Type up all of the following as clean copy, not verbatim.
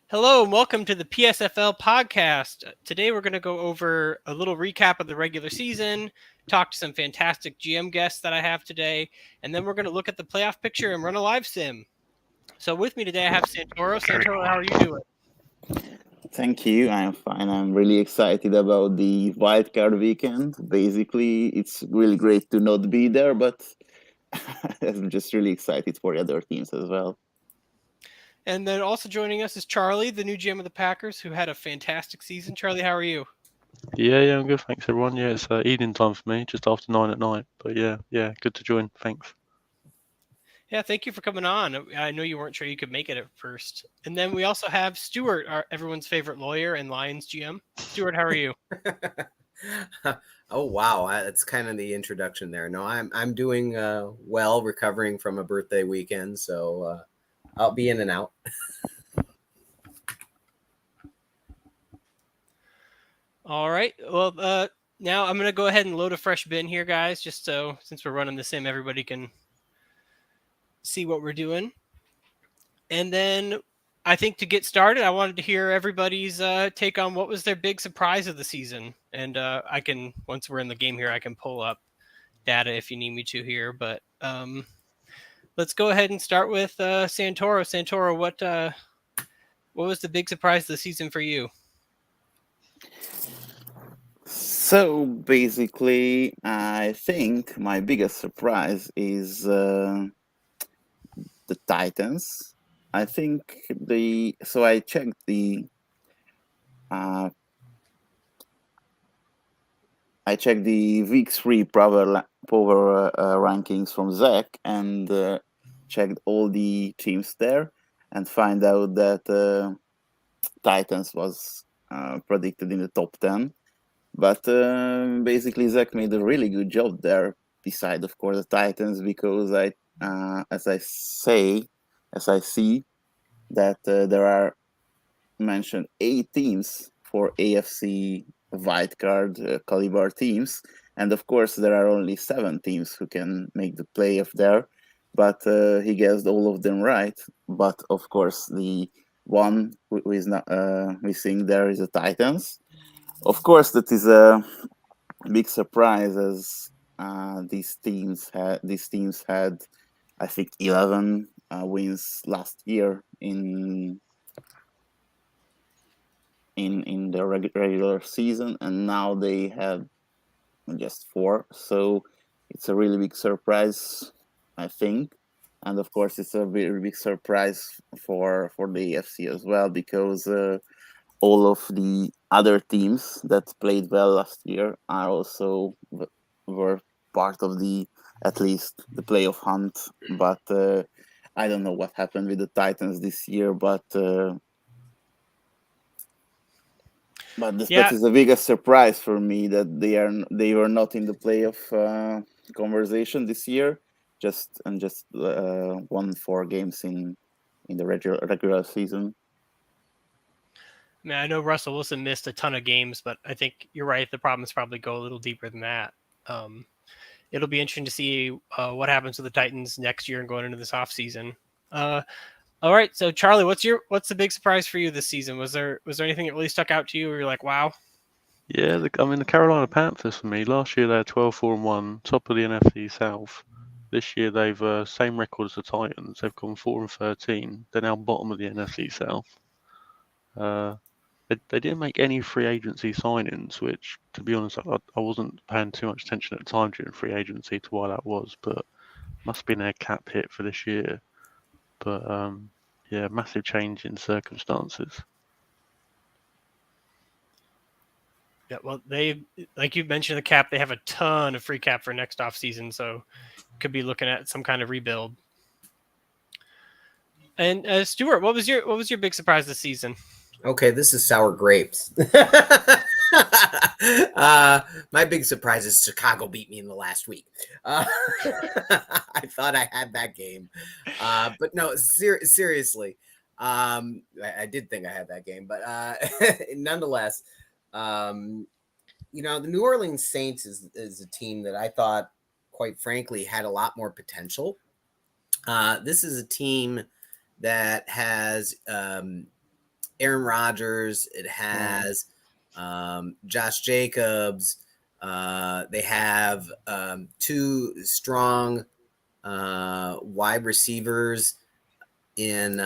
Hello and welcome to the P.S.F.L podcast. Today we're going to go over a little recap of the regular season, talk to some fantastic GM guests that I have today, and then we're going to look at the playoff picture and run a live sim. So with me today I have Santoro. Santoro, how are you doing? Thank you. I'm fine. I'm really excited about the wildcard weekend. Basically, it's really great to not be there, but I'm just really excited for the other teams as well. And then also joining us is Charlie, the new GM of the Packers, who had a fantastic season. Charlie, how are you? Yeah, I'm good. Thanks, everyone. Yeah, it's evening time for me, just after 9 at night. But yeah, good to join. Thanks. Yeah, thank you for coming on. I know you weren't sure you could make it at first. And then we also have Stuart, everyone's favorite lawyer and Lions GM. Stuart, how are you? Oh wow, that's kind of the introduction there. No, I'm doing well, recovering from a birthday weekend, so I'll be in and out. All right. Well, now I'm going to go ahead and load a fresh bin here, guys, just so since we're running the sim, everybody can see what we're doing. And then I think to get started, I wanted to hear everybody's take on what was their big surprise of the season. And I can, once we're in the game here, I can pull up data if you need me to here. But let's go ahead and start with Santoro. Santoro, what was the big surprise of the season for you? So basically, I think my biggest surprise is the Titans. I think I checked uh, the week three power rankings from Zach and checked all the teams there and find out that Titans was predicted in the top 10. But basically, Zach made a really good job there. Beside, of course, the Titans, because as I say, as I see that there are mentioned 8 teams for AFC wildcard caliber teams, and of course there are only 7 teams who can make the playoff there. But he guessed all of them right. But of course, the one who is not missing there is the Titans. Of course, that is a big surprise as these teams had I think 11 wins last year in the regular season, and now they have just 4. So it's a really big surprise, I think. And of course, it's a very big surprise for the AFC as well, because all of the other teams that played well last year are also were part of the at least the playoff hunt. But I don't know what happened with the Titans this year, but that Yeah, is the biggest surprise for me, that they were not in the playoff conversation this year. Just won 4 games in the regular season. I mean, I know Russell Wilson missed a ton of games, but I think you're right. The problems probably go a little deeper than that. Um, it'll be interesting to see what happens with the Titans next year and going into this offseason. All right, so Charlie, what's the big surprise for you this season? Was there anything that really stuck out to you where you're like, wow? Yeah, the Carolina Panthers for me. Last year they had 12-4-1, top of the NFC South. This year they've same record as the Titans. They've gone 4-13. They're now bottom of the NFC South. Uh, they didn't make any free agency signings, which, to be honest, I wasn't paying too much attention at the time during free agency to why that was, but must have been their cap hit for this year. But yeah, massive change in circumstances. Yeah, well, they like you mentioned the cap. They have a ton of free cap for next offseason, so could be looking at some kind of rebuild. And Stuart, what was your big surprise this season? Okay, this is sour grapes. My big surprise is Chicago beat me in the last week. Uh, I thought I had that game, but no, seriously, I did think I had that game, but nonetheless, um, the New Orleans Saints is a team that I thought, quite frankly, had a lot more potential. This is a team that has Aaron Rodgers. It has Josh Jacobs. They have two strong wide receivers in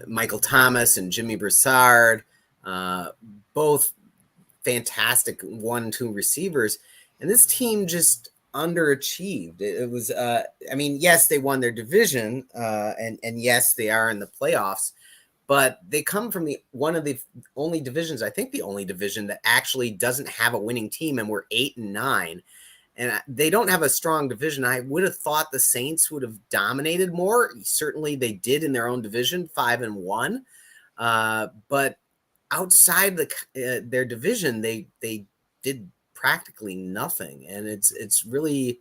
Michael Thomas and Jimmy Broussard, both fantastic 1-2 receivers. And this team just underachieved. It was, I mean, yes, they won their division, and yes, they are in the playoffs, but they come from one of the only divisions, I think the only division that actually doesn't have a winning team, and we're 8-9. And they don't have a strong division. I would have thought the Saints would have dominated more. Certainly they did in their own division, 5-1. But outside their division, they did practically nothing. And it's really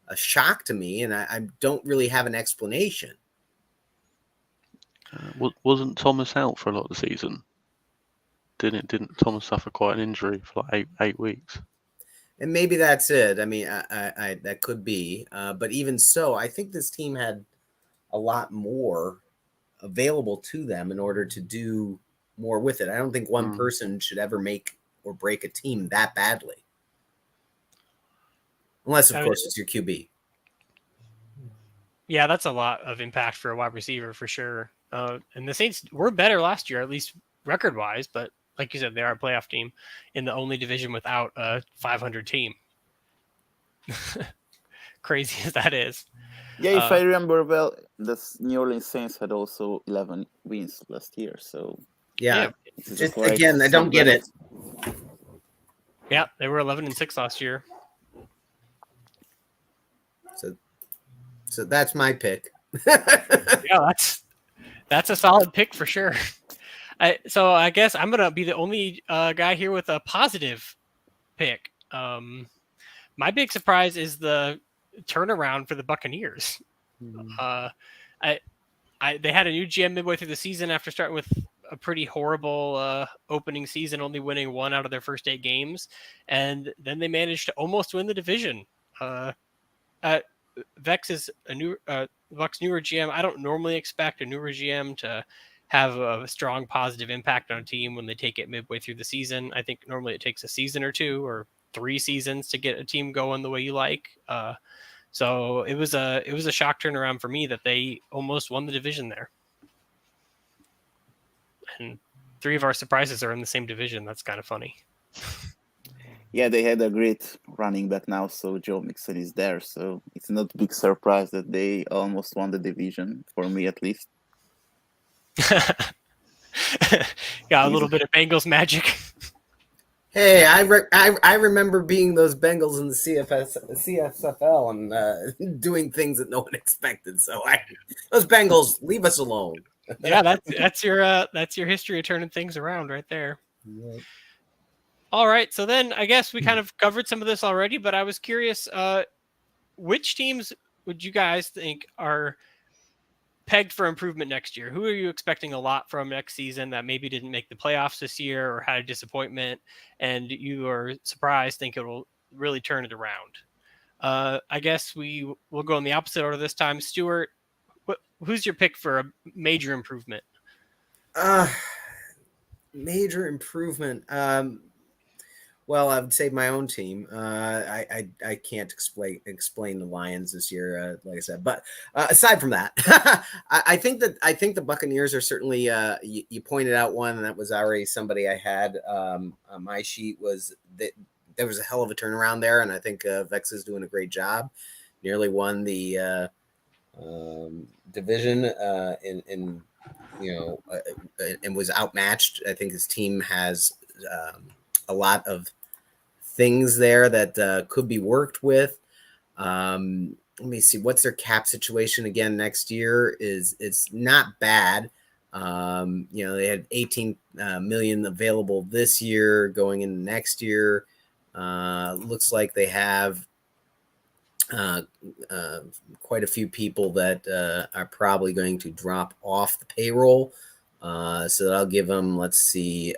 a shock to me. And I don't really have an explanation. Wasn't Thomas out for a lot of the season? Didn't Thomas suffer quite an injury for like eight weeks? And maybe that's it. I mean, I that could be. But even so, I think this team had a lot more available to them in order to do more with it. I don't think one person should ever make or break a team that badly. Unless, of course, it's your QB. Yeah, that's a lot of impact for a wide receiver for sure. And the Saints were better last year, at least record-wise, but like you said, they are a playoff team in the only division without a 500 team. Crazy as that is. Yeah, if I remember well, the New Orleans Saints had also 11 wins last year. So yeah. Again, I don't get it. Yeah, they were 11-6 last year. So that's my pick. Yeah, that's a solid pick for sure. So I guess I'm gonna be the only guy here with a positive pick. My big surprise is the turnaround for the Buccaneers. They had a new GM midway through the season after starting with a pretty horrible opening season, only winning 1 out of their first 8 games, and then they managed to almost win the division. Vex is a new Bucks newer GM. I don't normally expect a newer GM to have a strong positive impact on a team when they take it midway through the season. I think normally it takes a season or 2 or 3 seasons to get a team going the way you like. So it was a shock turnaround for me that they almost won the division there. And 3 of our surprises are in the same division. That's kind of funny. Yeah, they had a great running back now, so Joe Mixon is there. So it's not a big surprise that they almost won the division, for me at least. Got a little bit of Bengals magic. Hey, I remember being those Bengals in the CFL and doing things that no one expected. So those Bengals, leave us alone. Yeah, that's your history of turning things around right there. Yep. All right, so then I guess we kind of covered some of this already, but I was curious, which teams would you guys think are pegged for improvement next year? Who are you expecting a lot from next season that maybe didn't make the playoffs this year or had a disappointment, and you are surprised, think it will really turn it around? I guess we will go in the opposite order this time. Stuart, who's your pick for a major improvement? Major improvement. Well, I would say my own team. I can't explain the Lions this year, like I said. But aside from that, I think the Buccaneers are certainly. You pointed out one, and that was already somebody I had on my sheet. Was that there was a hell of a turnaround there, and I think Vex is doing a great job. Nearly won the division and was outmatched. I think his team has a lot of things there that could be worked with. Let me see, what's their cap situation again next year? It's not bad. They had 18 million available this year. Going into next year, looks like they have quite a few people that are probably going to drop off the payroll. So that'll give them, let's see.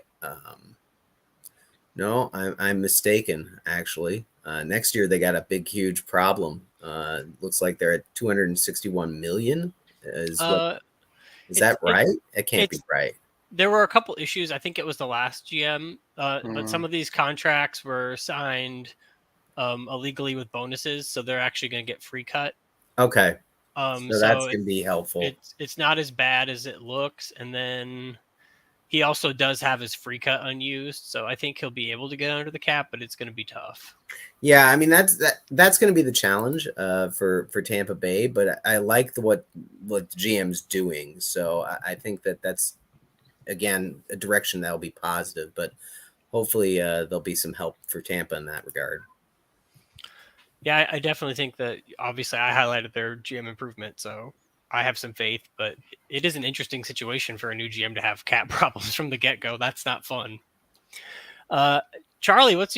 No, I'm mistaken, actually. Next year, they got a big, huge problem. Looks like they're at 261 million. Is that it right? It can't be it's right. there were a couple issues. I think it was the last GM, but some Mm. of these contracts were signed illegally with bonuses, so they're actually going to get free cut. Okay, so that's So gonna be helpful. it's not as bad as it looks, and then he also does have his free cut unused, so I think he'll be able to get under the cap, but it's going to be tough. Yeah, I mean that's going to be the challenge for Tampa Bay. But I like what the GM's doing, so I think that's again a direction that'll be positive. But hopefully there'll be some help for Tampa in that regard. Yeah, I definitely think that obviously I highlighted their GM improvement, so I have some faith, but it is an interesting situation for a new GM to have cap problems from the get go. That's not fun. Charlie, what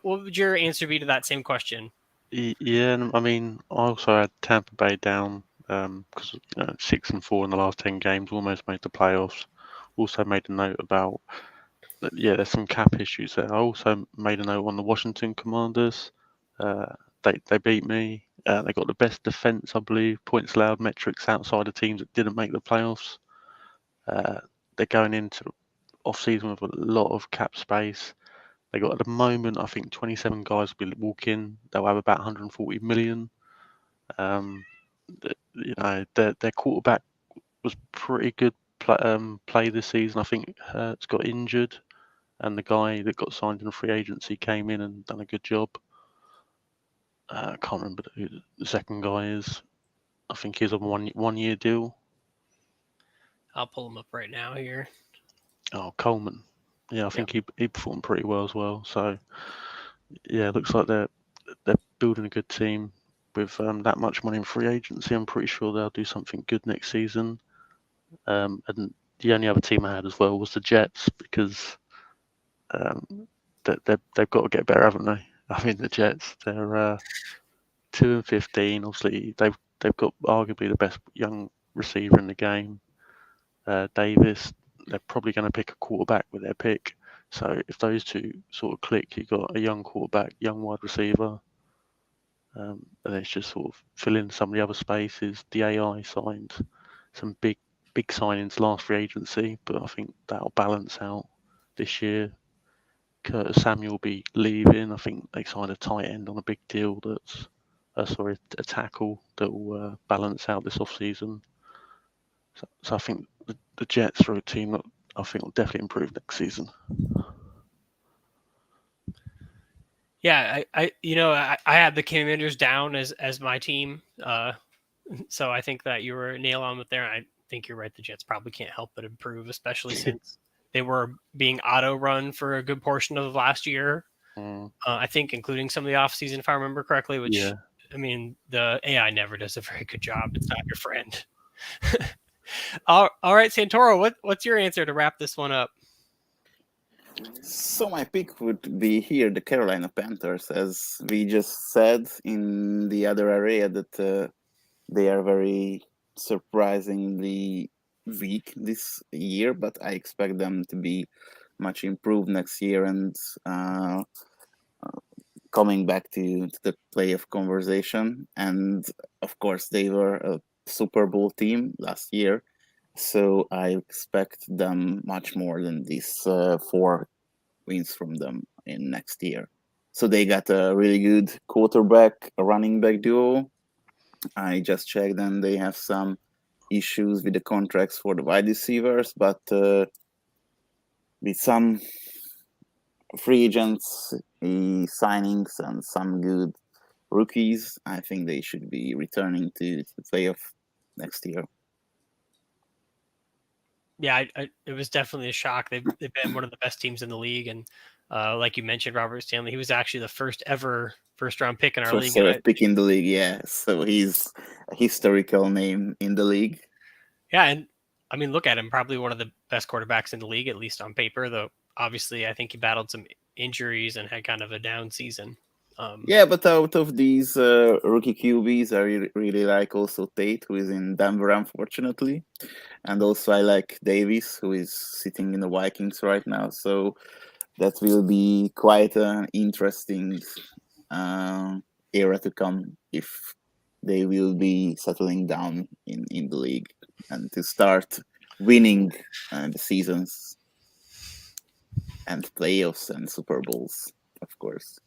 would your answer be to that same question? Yeah, and I mean, I also had Tampa Bay down because 6-4 in the last 10 games, almost made the playoffs. Also made a note about yeah, there's some cap issues there. I also made a note on the Washington Commanders. Uh, they beat me. They got the best defense, I believe, points allowed metrics outside of teams that didn't make the playoffs. They're going into off season with a lot of cap space. They got at the moment, I think 27 guys will walk in. They'll have about 140 million. Um, their quarterback was pretty good play this season. I think Hurts got injured, and the guy that got signed in free agency came in and done a good job. I can't remember who the second guy is. I think he's on one year deal. I'll pull them up right now here. Oh, Coleman. Yeah, I think he performed pretty well as well. So yeah, it looks like they're building a good team with that much money in free agency. I'm pretty sure they'll do something good next season. And the only other team I had as well was the Jets because they've got to get better, haven't they? I mean, the Jets, they're 2-15. Obviously, they've got arguably the best young receiver in the game, Davis. They're probably going to pick a quarterback with their pick. So if those two sort of click, you've got a young quarterback, young wide receiver, and it's just sort of fill in some of the other spaces. The AI signed some big signings last free agency, but I think that'll balance out this year. Curtis Samuel will be leaving. I think they signed a tight end on a big deal that's a tackle that will balance out this off season. So I think the Jets are a team that I think will definitely improve next season. Yeah, I had the Commanders down as my team, so I think that you were nail on with there. I think you're right. The Jets probably can't help but improve, especially since they were being auto run for a good portion of last year. I think including some of the offseason, if I remember correctly, which Yeah. I mean, the AI never does a very good job. It's not your friend. All right, Santoro, what's your answer to wrap this one up? So my pick would be here, the Carolina Panthers, as we just said in the other area that they are very surprisingly weak this year, but I expect them to be much improved next year and coming back to the playoff conversation. And of course, they were a Super Bowl team last year, so I expect them much more than these 4 wins from them in next year. So they got a really good quarterback, a running back duo. I just checked and they have some issues with the contracts for the wide receivers, but with some free agents signings and some good rookies, I think they should be returning to the playoff next year. Yeah, it was definitely a shock. They've been one of the best teams in the league, and like you mentioned, Robert Stanley, he was actually the first ever first-round pick in our league. Pick in the league, yeah. So he's a historical name in the league. Yeah, and I mean, look at him, probably one of the best quarterbacks in the league, at least on paper. Though obviously, I think he battled some injuries and had kind of a down season. Yeah, but out of these rookie QBs, I really like also Tate, who is in Denver, unfortunately. And also I like Davis, who is sitting in the Vikings right now. So that will be quite an interesting era to come if they will be settling down in the league and to start winning the seasons and playoffs and Super Bowls, of course.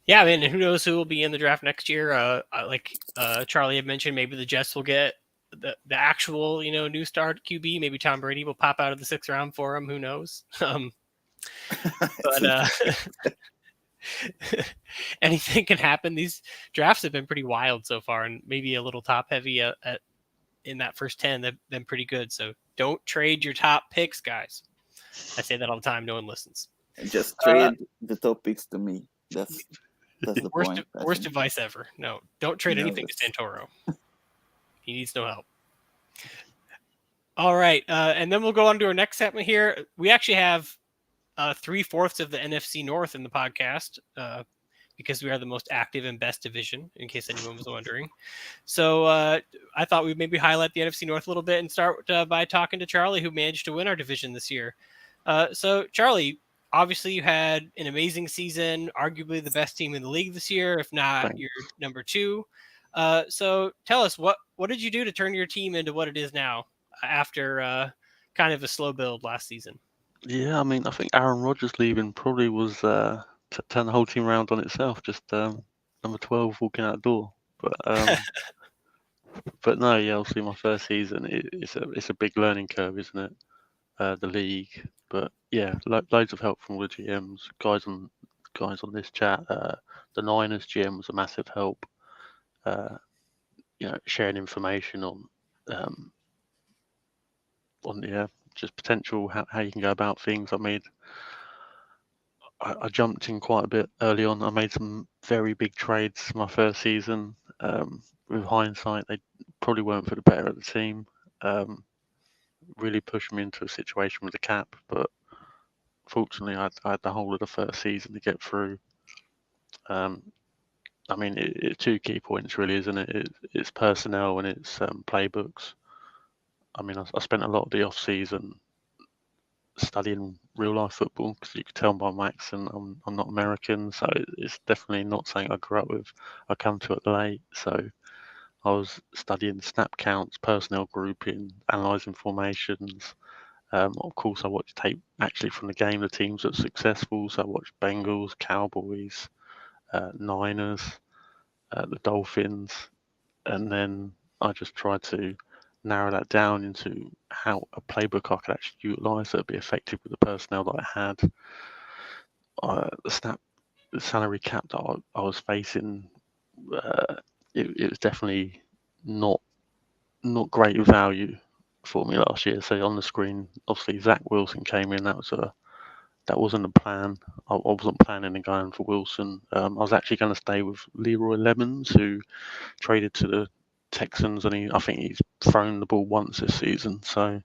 Yeah, I mean, who knows who will be in the draft next year? Like Charlie had mentioned, maybe the Jets will get the actual new start QB. Maybe Tom Brady will pop out of the 6th round for him. Who knows? But anything can happen. These drafts have been pretty wild so far, and maybe a little top heavy in that first 10. They've been pretty good. So don't trade your top picks, guys. I say that all the time. No one listens. Just trade the top picks to me. That's the point. Worst advice ever. No, don't trade anything to that's- Santoro. He needs no help. All right, and then we'll go on to our next segment here. We actually have 3/4 of the NFC North in the podcast because we are the most active and best division, in case anyone was wondering. So I thought we'd maybe highlight the NFC North a little bit and start by talking to Charlie, who managed to win our division this year. So, Charlie, obviously you had an amazing season, arguably the best team in the league this year, if not your number 2. So tell us, what did you do to turn your team into what it is now after kind of a slow build last season? Yeah, I mean, I think Aaron Rodgers leaving probably was turn the whole team around on itself. Just number 12 walking out the door. But no, yeah, obviously my first season, it's a big learning curve, isn't it? The league, but yeah, loads of help from all the GMs, guys on this chat. The Niners GM was a massive help. Sharing information on just potential how you can go about things. I jumped in quite a bit early on. I made some very big trades my first season. With hindsight, they probably weren't for the better of the team. Really pushed me into a situation with the cap, but fortunately, I had the whole of the first season to get through. I mean, it's 2 key points, really, isn't it? It's personnel and it's playbooks. I mean, I spent a lot of the off season studying real life football because you could tell by my accent I'm not American, so it's definitely not something I grew up with. I come to it late, so I was studying snap counts, personnel grouping, analysing formations. Of course, I watched tape actually from the game, the teams that were successful. So I watched Bengals, Cowboys, Niners, the Dolphins, and then I just tried to narrow that down into how a playbook I could actually utilise that would be effective with the personnel that I had. The salary cap that I was facing, it was definitely not great value for me last year. So on the screen, obviously Zach Wilson came in. That wasn't a plan. I wasn't planning on going for Wilson. I was actually going to stay with Leroy Lemons, who traded to the Texans, and I think he's thrown the ball once this season. So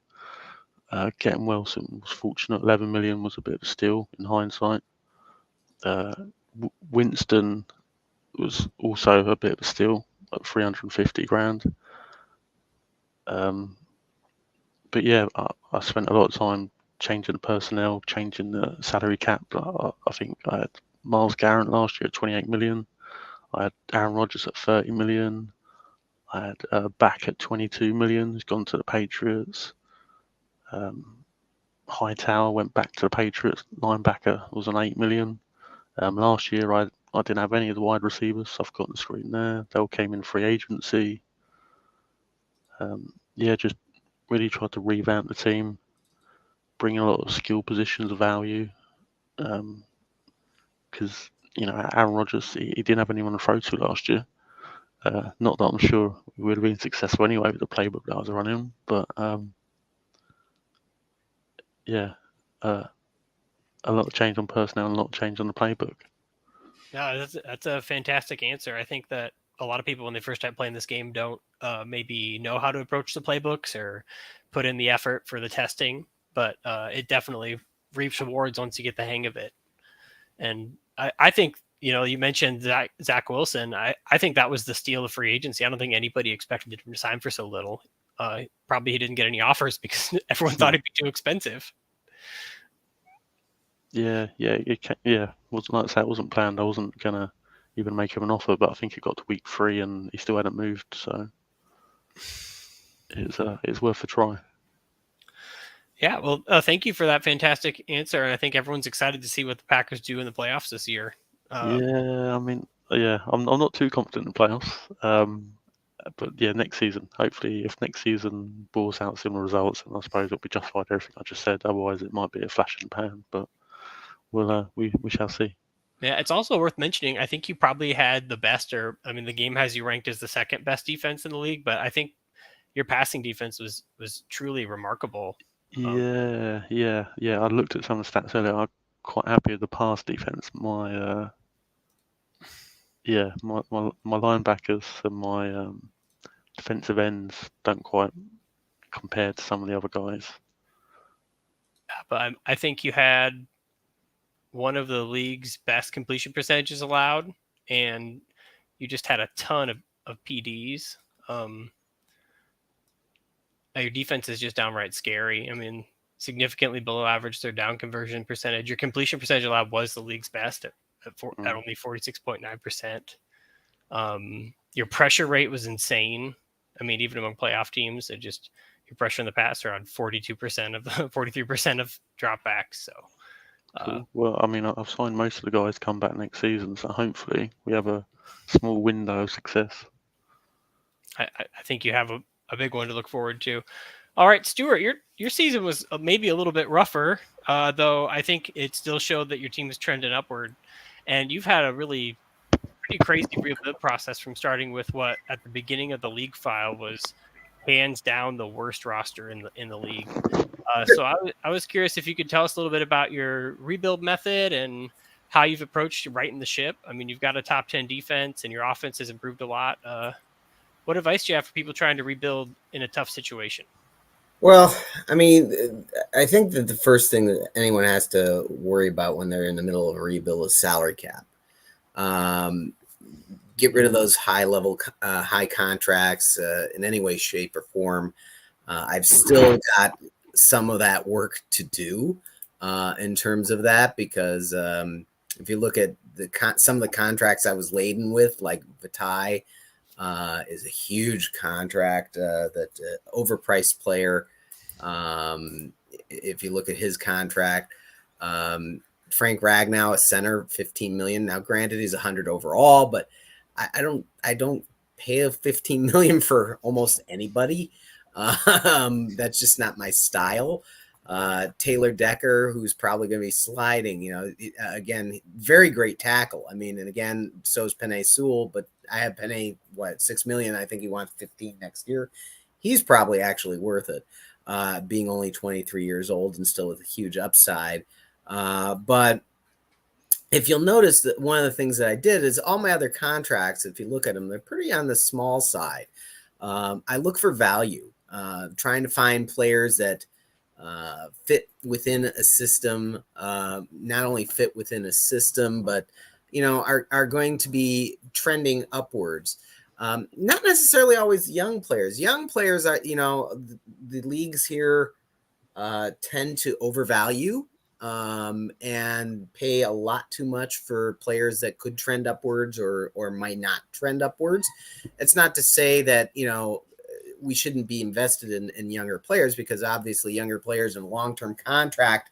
getting Wilson was fortunate. 11 million was a bit of a steal in hindsight. Winston was also a bit of a steal at 350 grand. But yeah, I spent a lot of time changing the personnel, changing the salary cap. I think I had Myles Garrett last year at 28 million. I had Aaron Rodgers at 30 million. I had Back at 22 million. He's gone to the Patriots. Hightower went back to the Patriots. Linebacker was on 8 million. Last year, I didn't have any of the wide receivers. I've got the screen there. They all came in free agency. Just really tried to revamp the team, bring a lot of skill positions of value. Because Aaron Rodgers, he didn't have anyone to throw to last year. Not that I'm sure we would have been successful anyway with the playbook that I was running, but a lot of change on personnel and a lot of change on the playbook. No, that's a fantastic answer. I think that a lot of people, when they first start playing this game, don't maybe know how to approach the playbooks or put in the effort for the testing, but it definitely reaps rewards once you get the hang of it. And I think, you mentioned Zach Wilson. I think that was the steal of free agency. I don't think anybody expected him to sign for so little. Probably he didn't get any offers because everyone thought it'd be too expensive. Yeah. Wasn't like I say, it wasn't planned. I wasn't gonna even make him an offer, but I think it got to week 3 and he still hadn't moved. So it's worth a try. Yeah, well, thank you for that fantastic answer, and I think everyone's excited to see what the Packers do in the playoffs this year. Yeah, I mean, I'm not too confident in playoffs. But yeah, next season, hopefully, if next season balls out similar results, then I suppose it'll be justified everything I just said. Otherwise, it might be a flash in the pan. But we shall see. Yeah, it's also worth mentioning. I think you probably had the best, or I mean, the game has you ranked as the second best defense in the league, but I think your passing defense was truly remarkable. Yeah. I looked at some of the stats earlier. I'm quite happy with the pass defense. My linebackers and my defensive ends don't quite compare to some of the other guys. But I think you had one of the league's best completion percentages allowed, and you just had a ton of PDs. Your defense is just downright scary. I mean, significantly below average third down conversion percentage. Your completion percentage allowed was the league's best at only 46.9%. Your pressure rate was insane. I mean, even among playoff teams, your pressure in the pass around 42% of the 43% of dropbacks. So, Cool. Well, I mean, I've signed most of the guys to come back next season, so hopefully we have a small window of success. I think you have a big one to look forward to. All right, Stuart, your season was maybe a little bit rougher, though I think it still showed that your team is trending upward, and you've had a really pretty crazy rebuild process from starting with what at the beginning of the league file was hands down the worst roster in the league. So I was curious if you could tell us a little bit about your rebuild method and how you've approached righting the ship. I mean, you've got a top 10 defense and your offense has improved a lot. What advice do you have for people trying to rebuild in a tough situation? Well, I mean, I think that the first thing that anyone has to worry about when they're in the middle of a rebuild is salary cap. Get rid of those high contracts in any way, shape, or form. I've still got some of that work to do in terms of that, because if you look at some of the contracts I was laden with, like Vitae, is a huge contract, that overpriced player. If you look at his contract, Frank Ragnow, a center, $15 million. Now, granted, he's 100 overall, but I don't pay a $15 million for almost anybody. That's just not my style. Taylor Decker, who's probably going to be sliding, again, very great tackle. I mean, and again, so is Penei Sewell, but I have Penei, $6 million. I think he wants 15 next year. He's probably actually worth it, being only 23 years old and still with a huge upside. But if you'll notice that one of the things that I did is all my other contracts, if you look at them, they're pretty on the small side. I look for value, trying to find players that fit within a system, not only fit within a system, but are going to be trending upwards. Not necessarily always young players. Young players are, the leagues here tend to overvalue and pay a lot too much for players that could trend upwards or might not trend upwards. It's not to say that, we shouldn't be invested in younger players, because obviously younger players in a long-term contract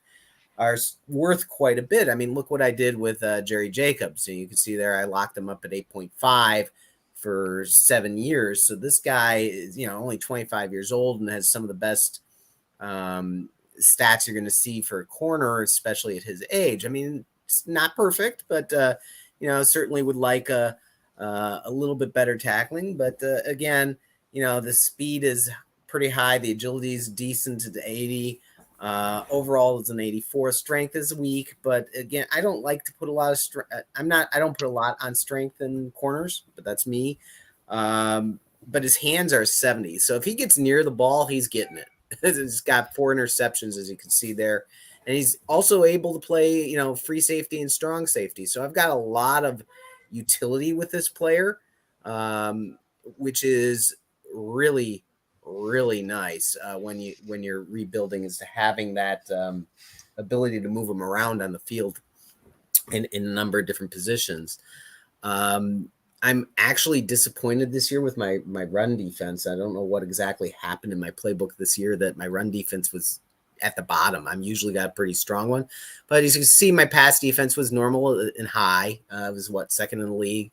are worth quite a bit. I mean, look what I did with Jerry Jacobs. So you can see there, I locked him up at 8.5 for 7 years. So this guy is, only 25 years old and has some of the best stats you're going to see for a corner, especially at his age. I mean, it's not perfect, but certainly would like a little bit better tackling. But again, the speed is pretty high. The agility is decent at 80. Overall, it's an 84. Strength is weak, but again, I don't like to put a lot of I don't put a lot on strength in corners, but that's me. But his hands are 70. So if he gets near the ball, he's getting it. He's got 4 interceptions, as you can see there. And he's also able to play, free safety and strong safety. So I've got a lot of utility with this player, which is really, really nice when you're rebuilding, is to having that ability to move them around on the field in a number of different positions. I'm actually disappointed this year with my run defense. I don't know what exactly happened in my playbook this year that my run defense was at the bottom. I'm usually got a pretty strong one, but as you can see, my pass defense was normal and high. It was second in the league.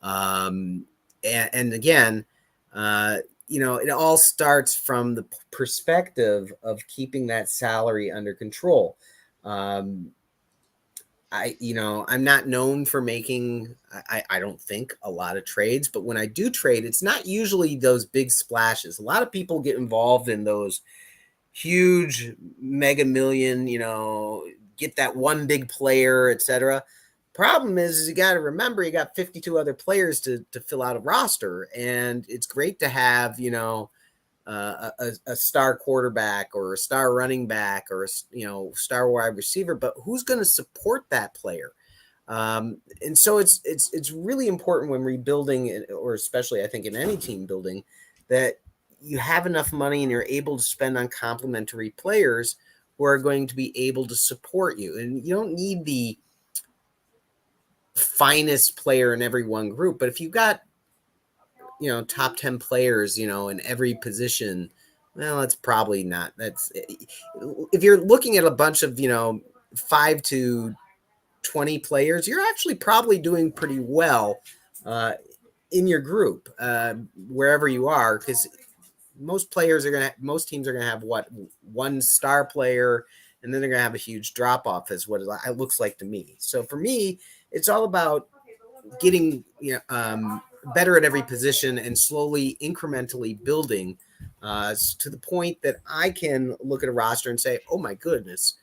And again, it all starts from the perspective of keeping that salary under control. I'm not known for making, I don't think, a lot of trades, but when I do trade, it's not usually those big splashes. A lot of people get involved in those huge mega million, get that one big player, etc. Problem is you got to remember you got 52 other players to fill out a roster, and it's great to have, a star quarterback or a star running back or star wide receiver, but who's going to support that player? And so it's really important when rebuilding, or especially I think in any team building, that you have enough money and you're able to spend on complementary players who are going to be able to support you. And you don't need the finest player in every one group, but if you've got top 10 players, in every position, well, that's probably not. That's if you're looking at a bunch of 5 to 20 players, you're actually probably doing pretty well in your group, wherever you are, because most teams are gonna have one star player, and then they're gonna have a huge drop off, is what it looks like to me. So for me, it's all about getting better at every position and slowly, incrementally building to the point that I can look at a roster and say, "Oh my goodness,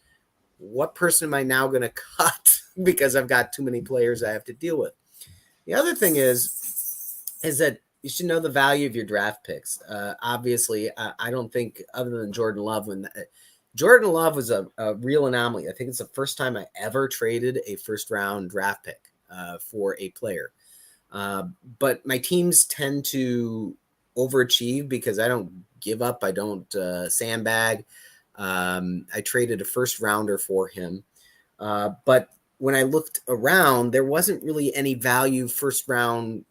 what person am I now going to cut because I've got too many players I have to deal with?" The other thing is that you should know the value of your draft picks. Obviously, I don't think, other than Jordan Love, Jordan Love was a real anomaly. I think it's the first time I ever traded a first round draft pick for a player. But my teams tend to overachieve because I don't give up. I don't sandbag. I traded a first rounder for him. But when I looked around, there wasn't really any value first round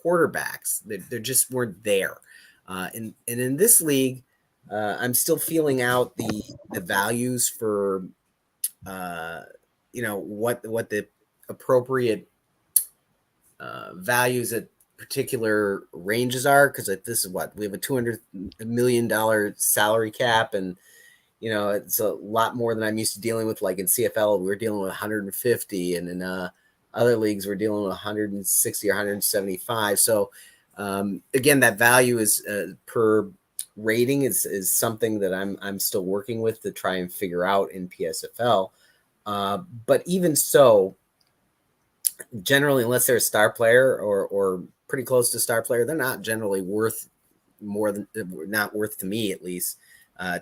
quarterbacks. They just weren't there. And in this league, I'm still feeling out the values for what the appropriate values at particular ranges are, because this is what we have, a $200 million salary cap, and it's a lot more than I'm used to dealing with. Like in CFL, we're dealing with 150, and in other leagues we're dealing with 160 or 175. So again, that value is per rating is something that I'm still working with to try and figure out in P.S.F.L. But even so, generally, unless they're a star player or pretty close to star player, they're not generally worth more than, not worth, to me at least,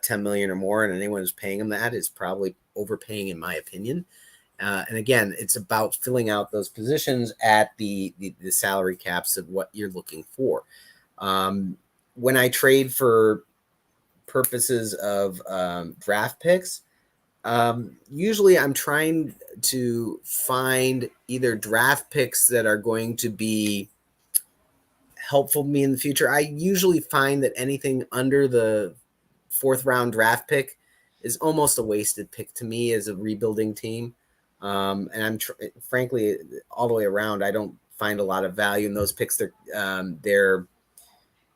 10 million or more. And anyone who's paying them that is probably overpaying, in my opinion. And again, it's about filling out those positions at the salary caps of what you're looking for. When I trade for purposes of draft picks, usually I'm trying to find either draft picks that are going to be helpful to me in the future. I usually find that anything under the 4th round draft pick is almost a wasted pick to me as a rebuilding team. And I'm frankly, all the way around, I don't find a lot of value in those picks. They're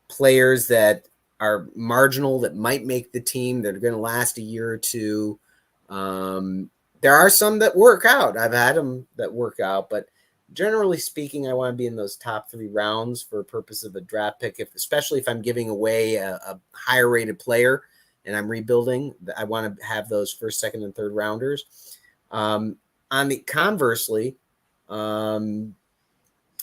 players that are marginal, that might make the team, that are going to last a year or two. There are some that work out. I've had them that work out, but generally speaking, I want to be in those top 3 rounds for purpose of a draft pick. Especially if I'm giving away a higher rated player and I'm rebuilding, I want to have those first, second, and third rounders. On the conversely,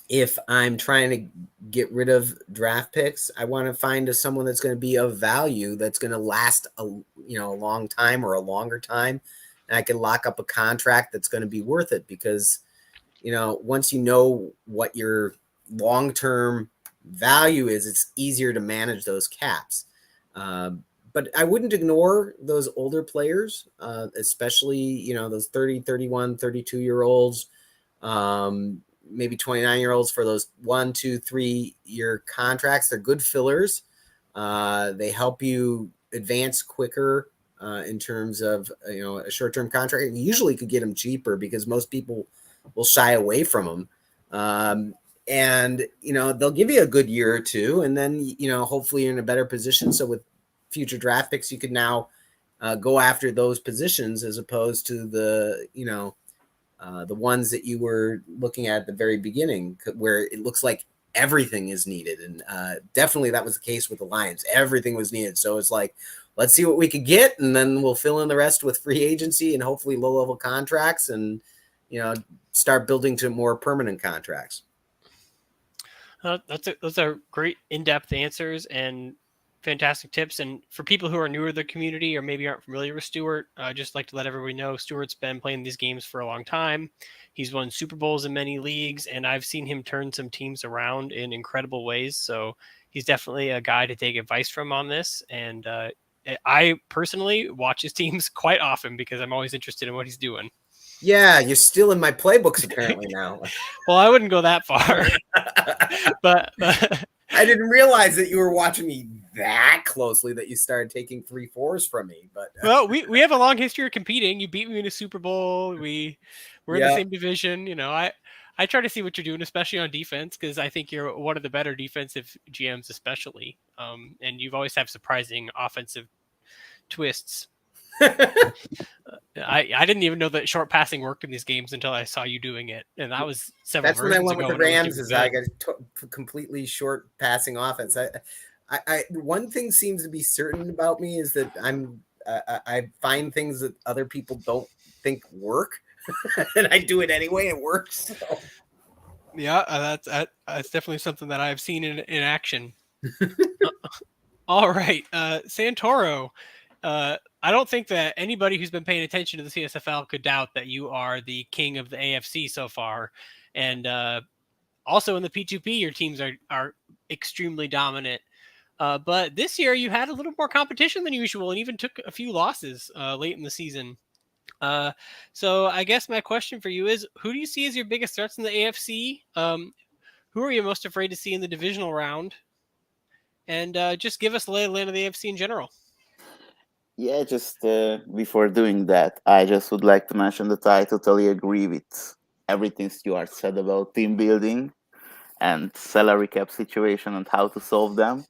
if I'm trying to get rid of draft picks, I want to find someone that's going to be of value, that's going to last a long time or a longer time, and I can lock up a contract that's going to be worth it. Because once you know what your long-term value is, it's easier to manage those caps. But I wouldn't ignore those older players, especially those 30, 31, 32-year-olds. maybe 29-year-olds for those 1, 2, 3 year contracts. They're good fillers. They help you advance quicker in terms of a short-term contract. And you usually could get them cheaper because most people will shy away from them. And they'll give you a good year or two, and then hopefully you're in a better position. So with future draft picks, you could now go after those positions as opposed to the ones that you were looking at the very beginning, where it looks like everything is needed. And definitely that was the case with the Lions. Everything was needed. So it's like, let's see what we could get, and then we'll fill in the rest with free agency and hopefully low-level contracts, and start building to more permanent contracts. Those are great in-depth answers and fantastic tips. And for people who are newer to the community or maybe aren't familiar with Stuart, I just like to let everybody know Stuart's been playing these games for a long time. He's won Super Bowls in many leagues, and I've seen him turn some teams around in incredible ways. So he's definitely a guy to take advice from on this. And I personally watch his teams quite often because I'm always interested in what he's doing. Yeah, you're still in my playbooks apparently now. Well, I wouldn't go that far, but I didn't realize that you were watching me that closely that you started taking 3-4s from me. But well, we have a long history of competing. You beat me in a Super Bowl. We're in the same division. I try to see what you're doing, especially on defense, because I think you're one of the better defensive GMs, especially. And you've always have surprising offensive twists. I didn't even know that short passing worked in these games until I saw you doing it, and that was several. That's when I went with the Rams. I got a completely short passing offense. I one thing seems to be certain about me is that I find things that other people don't think work, and I do it anyway. It works. So. Yeah, that's definitely something that I've seen in action. All right, Santoro. I don't think that anybody who's been paying attention to the CSFL could doubt that you are the king of the AFC so far. And also in the P2P, your teams are extremely dominant. But this year you had a little more competition than usual and even took a few losses late in the season. So I guess my question for you is, who do you see as your biggest threats in the AFC? Who are you most afraid to see in the divisional round? And just give us the lay of the land of the AFC in general. Yeah, just before doing that, I just would like to mention that I totally agree with everything Stuart said about team building and salary cap situation and how to solve them.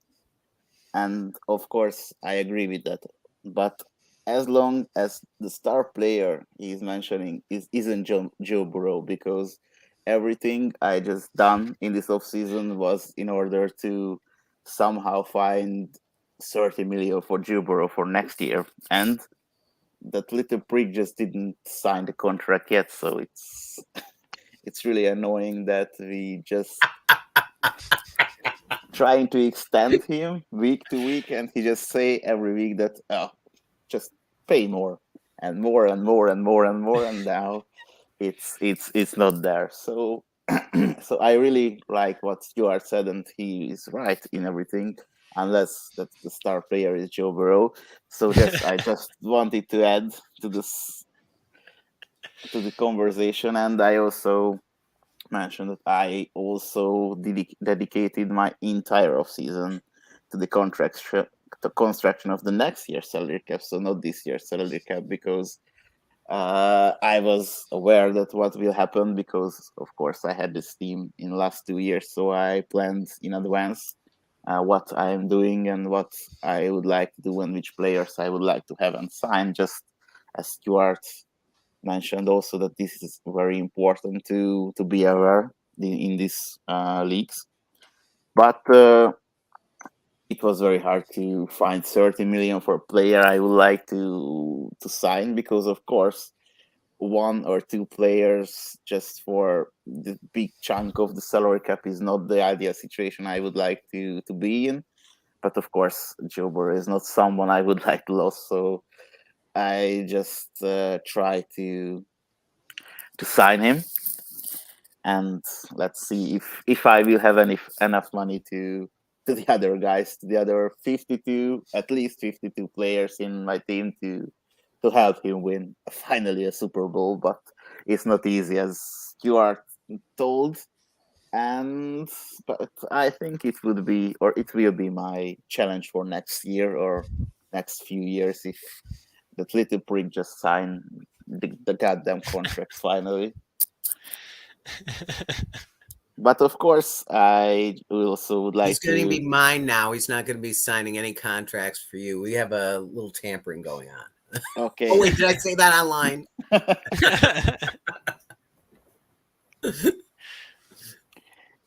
And of course, I agree with that. But as long as the star player he's mentioning isn't Joe Burrow, because everything I just done in this offseason was in order to somehow find 30 million for Joe Burrow for next year. And that little prick just didn't sign the contract yet, so it's really annoying that we just trying to extend him week to week, and he just say every week that just pay more and more and more and more and more, and now it's not there. So so I really like what Stuart said, and he is right in everything, unless that the star player is Joe Burrow. So I just wanted to add to the conversation, and I also mentioned that I also dedicated my entire off season to the construction of the next year's salary cap, so not this year's salary cap, because I was aware that what will happen, because of course I had this team in the last 2 years, so I planned in advance what I am doing and what I would like to do and which players I would like to have and sign, just as Stuart mentioned also that this is very important to be aware in these leagues. But it was very hard to find 30 million for a player I would like to sign, because of course one or two players just for the big chunk of the salary cap is not the ideal situation I would like to be in. But of course Joe Burrow is not someone I would like to lose, so I just try to sign him, and let's see if I will have enough money to the other guys, to the other 52, at least 52 players in my team to help him win finally a Super Bowl. But it's not easy, as Stuart told. and but I think it would be, or it will be, my challenge for next year or next few years if that little prick just sign the goddamn contract finally. But of course, I also would He's like going to to. be mine now. He's not going to be signing any contracts for you. We have a little tampering going on. Oh, Okay. wait, did I say that online?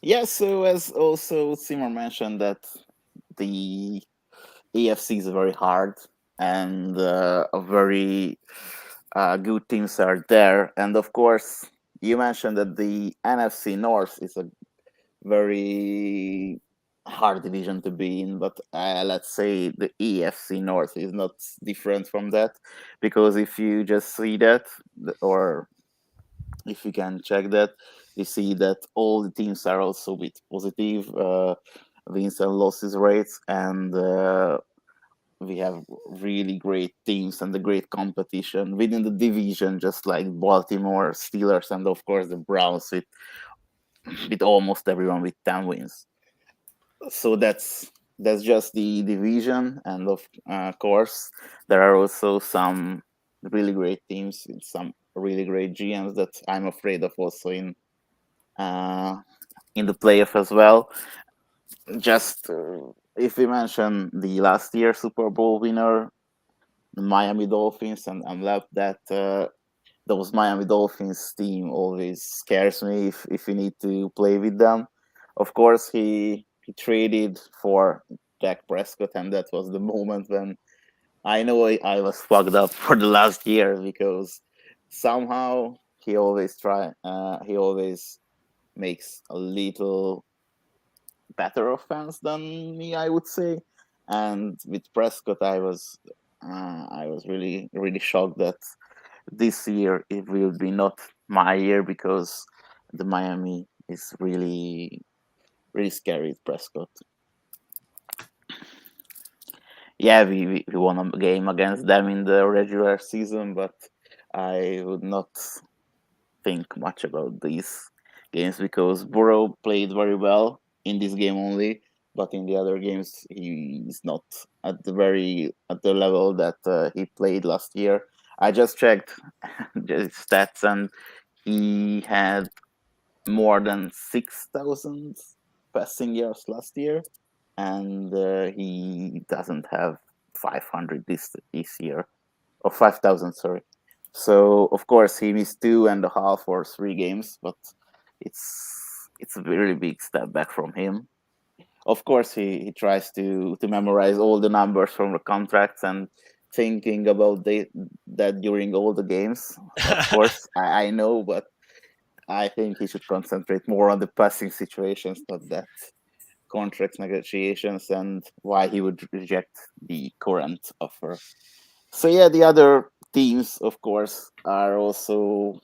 Yeah. So as also Simon mentioned that the AFC is very hard and a very good teams are there, and of course you mentioned that the NFC North is a very hard division to be in, but let's say the EFC North is not different from that, because if you just see that, or if you can check that, you see that all the teams are also with positive wins and losses rates, and we have really great teams and the great competition within the division, just like Baltimore Steelers and of course the Browns with almost everyone with 10 wins. So that's just the division, and of course there are also some really great teams and some really great GMs that I'm afraid of also uh, in the playoff as well. Just if we mention the last year Super Bowl winner, the Miami Dolphins, and I'm left that those Miami Dolphins team always scares me if we need to play with them. Of course, he traded for Dak Prescott, and that was the moment when I know I was fucked up for the last year, because somehow he always makes a little better offense than me, I would say. And with Prescott, I was really shocked that this year it will be not my year, because the Miami is really scary with Prescott. Yeah, we won a game against them in the regular season, but I would not think much about these games, because Burrow played very well in this game only, but in the other games he's not at the level that he played last year. I just checked the stats, and he had more than 6,000 passing yards last year, and he doesn't have 500 this year, or 5,000, sorry. So of course he missed 2.5 or 3 games, but it's a really big step back from him. Of course he tries to memorize all the numbers from the contracts and thinking about that during all the games. Of course, I know, but I think he should concentrate more on the passing situations, not that contract negotiations and why he would reject the current offer. So yeah, the other teams, of course, are also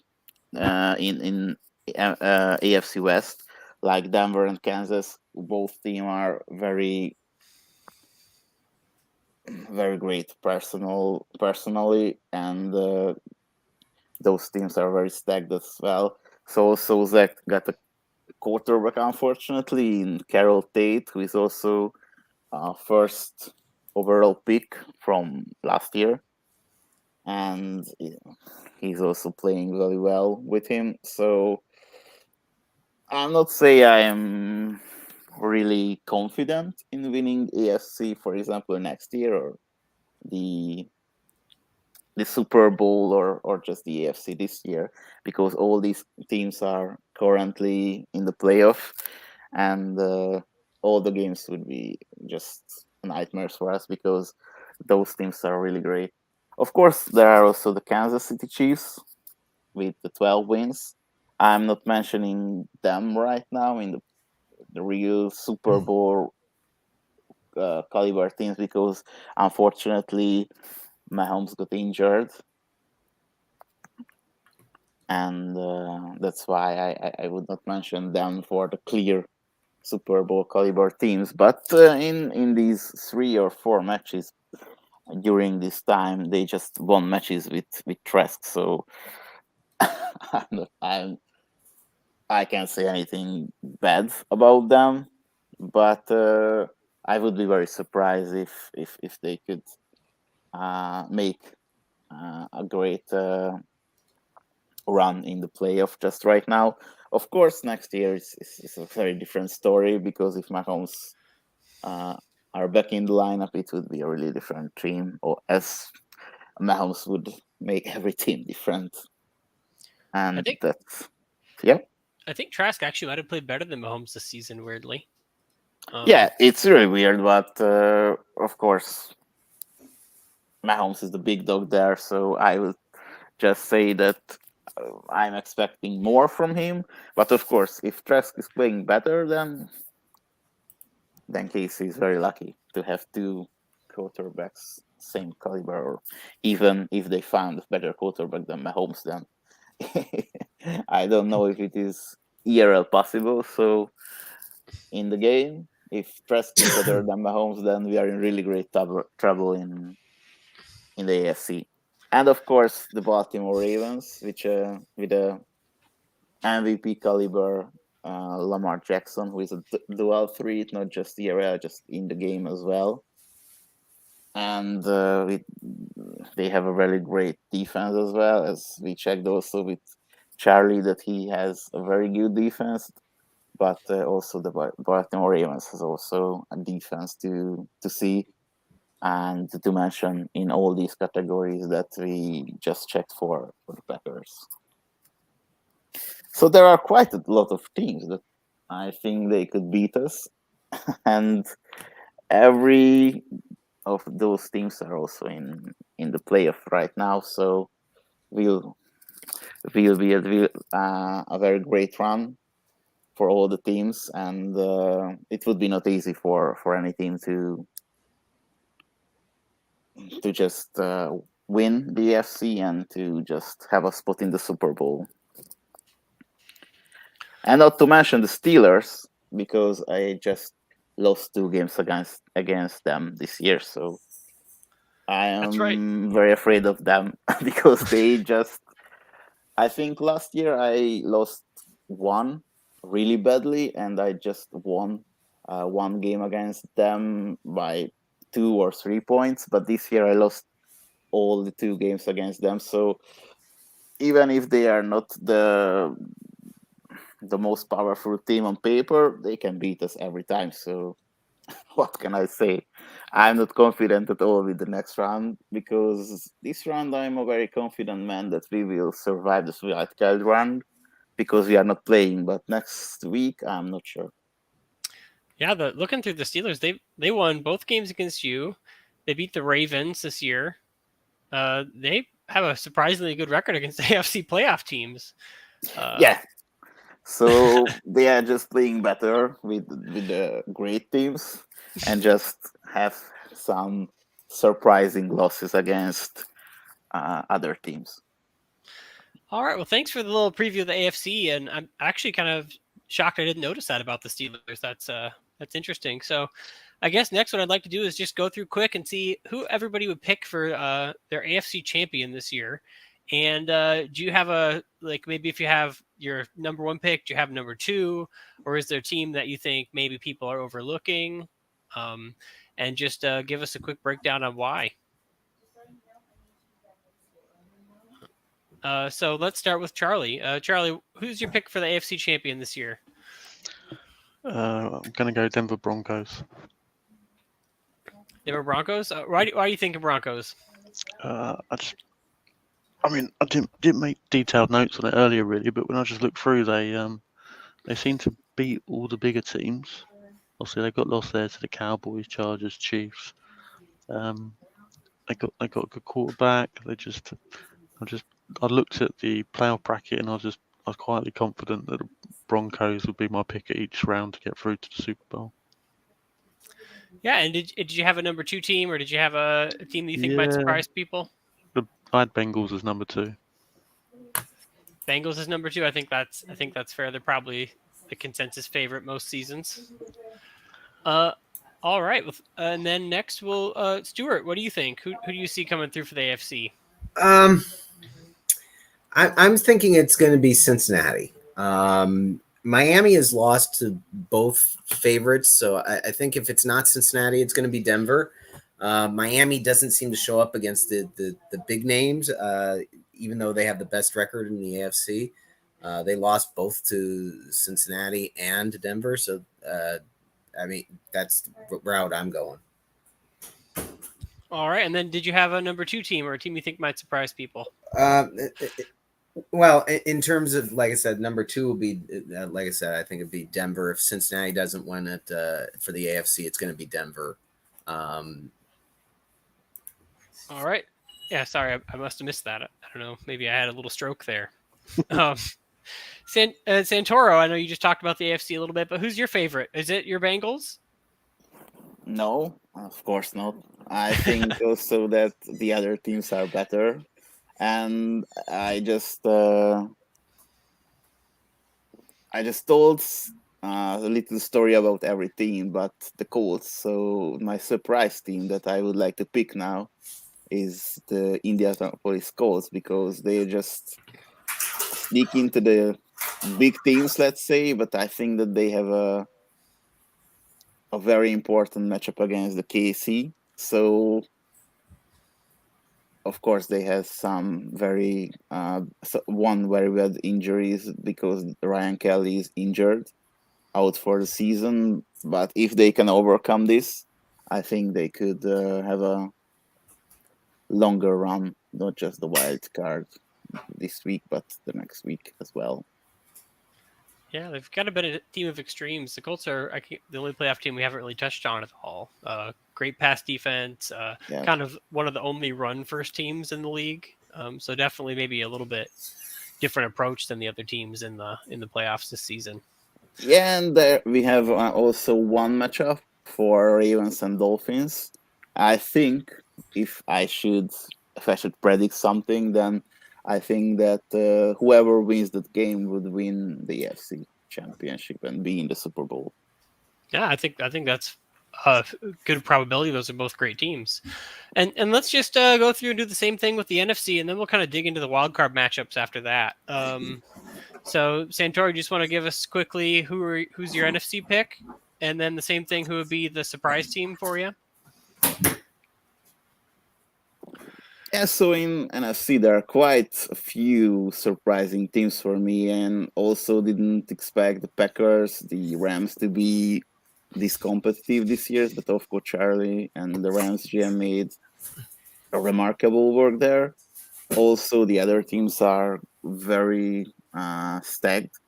in AFC West, like Denver and Kansas. Both team are very great personally, and those teams are very stacked as well. So Zach got a quarterback, unfortunately, in Carroll Tate, who is also first overall pick from last year, and he's also playing very well with him. So I'll not say I am really confident in winning AFC, for example, next year, or the the Super Bowl, or just the AFC this year, because all these teams are currently in the playoff, and all the games would be just nightmares for us, because those teams are really great. Of course, there are also the Kansas City Chiefs with the 12 wins. I'm not mentioning them right now in the real Super Bowl caliber teams, because unfortunately Mahomes got injured, and that's why I would not mention them for the clear Super Bowl caliber teams. But in these 3 or 4 matches during this time, they just won matches with Trask. So I'm, not, I can't say anything bad about them, but I would be very surprised if they could make a great run in the playoff just right now. Of course, next year is a very different story because if Mahomes uh, are back in the lineup, it would be a really different team, or as Mahomes would make every team different, I and think that's yeah. I think Trask actually might have played better than Mahomes this season. Weirdly, Yeah, it's really weird, but of course, Mahomes is the big dog there, so I would just say that I'm expecting more from him. But of course, if Trask is playing better, then Casey is very lucky to have two quarterbacks same caliber, or even if they found a better quarterback than Mahomes, then I don't know if it is ERL possible. So in the game, if Trask is better than Mahomes, then we are in really great trouble in the AFC. And of course, the Baltimore Ravens, which with a MVP caliber Lamar Jackson, who is a dual threat, not just ERL, just in the game as well. And they have a very great defense as well, as we checked also with Charlie that he has a very good defense. But also the Baltimore Ravens has also a defense to see, and to mention in all these categories that we just checked for the Packers. So there are quite a lot of teams that I think they could beat us, and every of those teams are also in the playoff right now. So we'll will be a very great run for all the teams, and it would be not easy for any team to just win the AFC and to just have a spot in the Super Bowl. And not to mention the Steelers, because I just lost 2 games against them this year, so I that's right. am very afraid of them because they just. I think last year I lost one really badly, and I just won one game against them by 2 or 3 points. But this year I lost all the 2 games against them. So even if they are not the most powerful team on paper, they can beat us every time. So what can I say? I'm not confident at all with the next round, because this round I'm a very confident man that we will survive this wild card round because we are not playing. But next week I'm not sure. Yeah, the looking through the Steelers, they won both games against you. They beat the Ravens this year. They have a surprisingly good record against AFC playoff teams. Yeah. So they are just playing better with the great teams, and just have some surprising losses against other teams. All right. Well, thanks for the little preview of the AFC, and I'm actually kind of shocked I didn't notice that about the Steelers. That's interesting. So, I guess next what I'd like to do is just go through quick and see who everybody would pick for their AFC champion this year. And do you have a like maybe if you have your number one pick, do you have number two, or is there a team that you think maybe people are overlooking? Um, and just give us a quick breakdown on why. So let's start with Charlie. Charlie, who's your pick for the AFC champion this year? I'm going to go Denver Broncos. Denver Broncos. Why do you think of Broncos? I mean, I didn't make detailed notes on it earlier, really, but when I just looked through, they seem to beat all the bigger teams. Obviously, they got lost there to the Cowboys, Chargers, Chiefs. They got a good quarterback. I looked at the playoff bracket, and I was quietly confident that the Broncos would be my pick at each round to get through to the Super Bowl. Yeah, and did you have a number two team, or did you have a team that you think might surprise people? I had Bengals as number 2. Bengals is number 2. I think that's fair. They're probably the consensus favorite most seasons. All right, and then next we'll Stuart. What do you think? Who do you see coming through for the AFC? I'm thinking it's going to be Cincinnati. Miami has lost to both favorites, so I think if it's not Cincinnati, it's going to be Denver. Miami doesn't seem to show up against the big names, even though they have the best record in the AFC. They lost both to Cincinnati and Denver, so I mean that's the route I'm going. All right, and then did you have a number 2 team or a team you think might surprise people? Well, in terms of, like I said, number 2 will be, like I said, I think it'd be Denver. If Cincinnati doesn't win it for the AFC, it's going to be Denver. All right. Yeah, sorry, I must have missed that. I don't know. Maybe I had a little stroke there. um, Santoro, I know you just talked about the AFC a little bit, but who's your favorite? Is it your Bengals? No, of course not. I think also that the other teams are better, and I just told a little story about every team, but the Colts. So my surprise team that I would like to pick now is the Indianapolis Colts, because they just sneak into the big teams, let's say. But I think that they have a very important matchup against the KC. So of course they have some one very bad injuries, because Ryan Kelly is injured out for the season. But if they can overcome this, I think they could have a longer run, not just the wild card this week, but the next week as well. Yeah, they've got a bit of a team of extremes. The Colts are the only playoff team we haven't really touched on at all. Great pass defense, Yeah. kind of one of the only run first teams in the league. So definitely maybe a little bit different approach than the other teams in the playoffs this season. Yeah, and there we have also one matchup for Ravens and Dolphins. I think if I should predict something, then I think that whoever wins that game would win the AFC Championship and be in the Super Bowl. Yeah, I think that's a good probability. Those are both great teams. And let's just go through and do the same thing with the NFC, and then we'll kind of dig into the wild card matchups after that. So Santoro, you just want to give us quickly who's your NFC pick, and then the same thing, who would be the surprise team for you? Yeah, so in NFC there are quite a few surprising teams for me, and also didn't expect the Packers, the Rams to be this competitive this year. But of course, Charlie and the Rams GM made a remarkable work there. Also, the other teams are very stacked.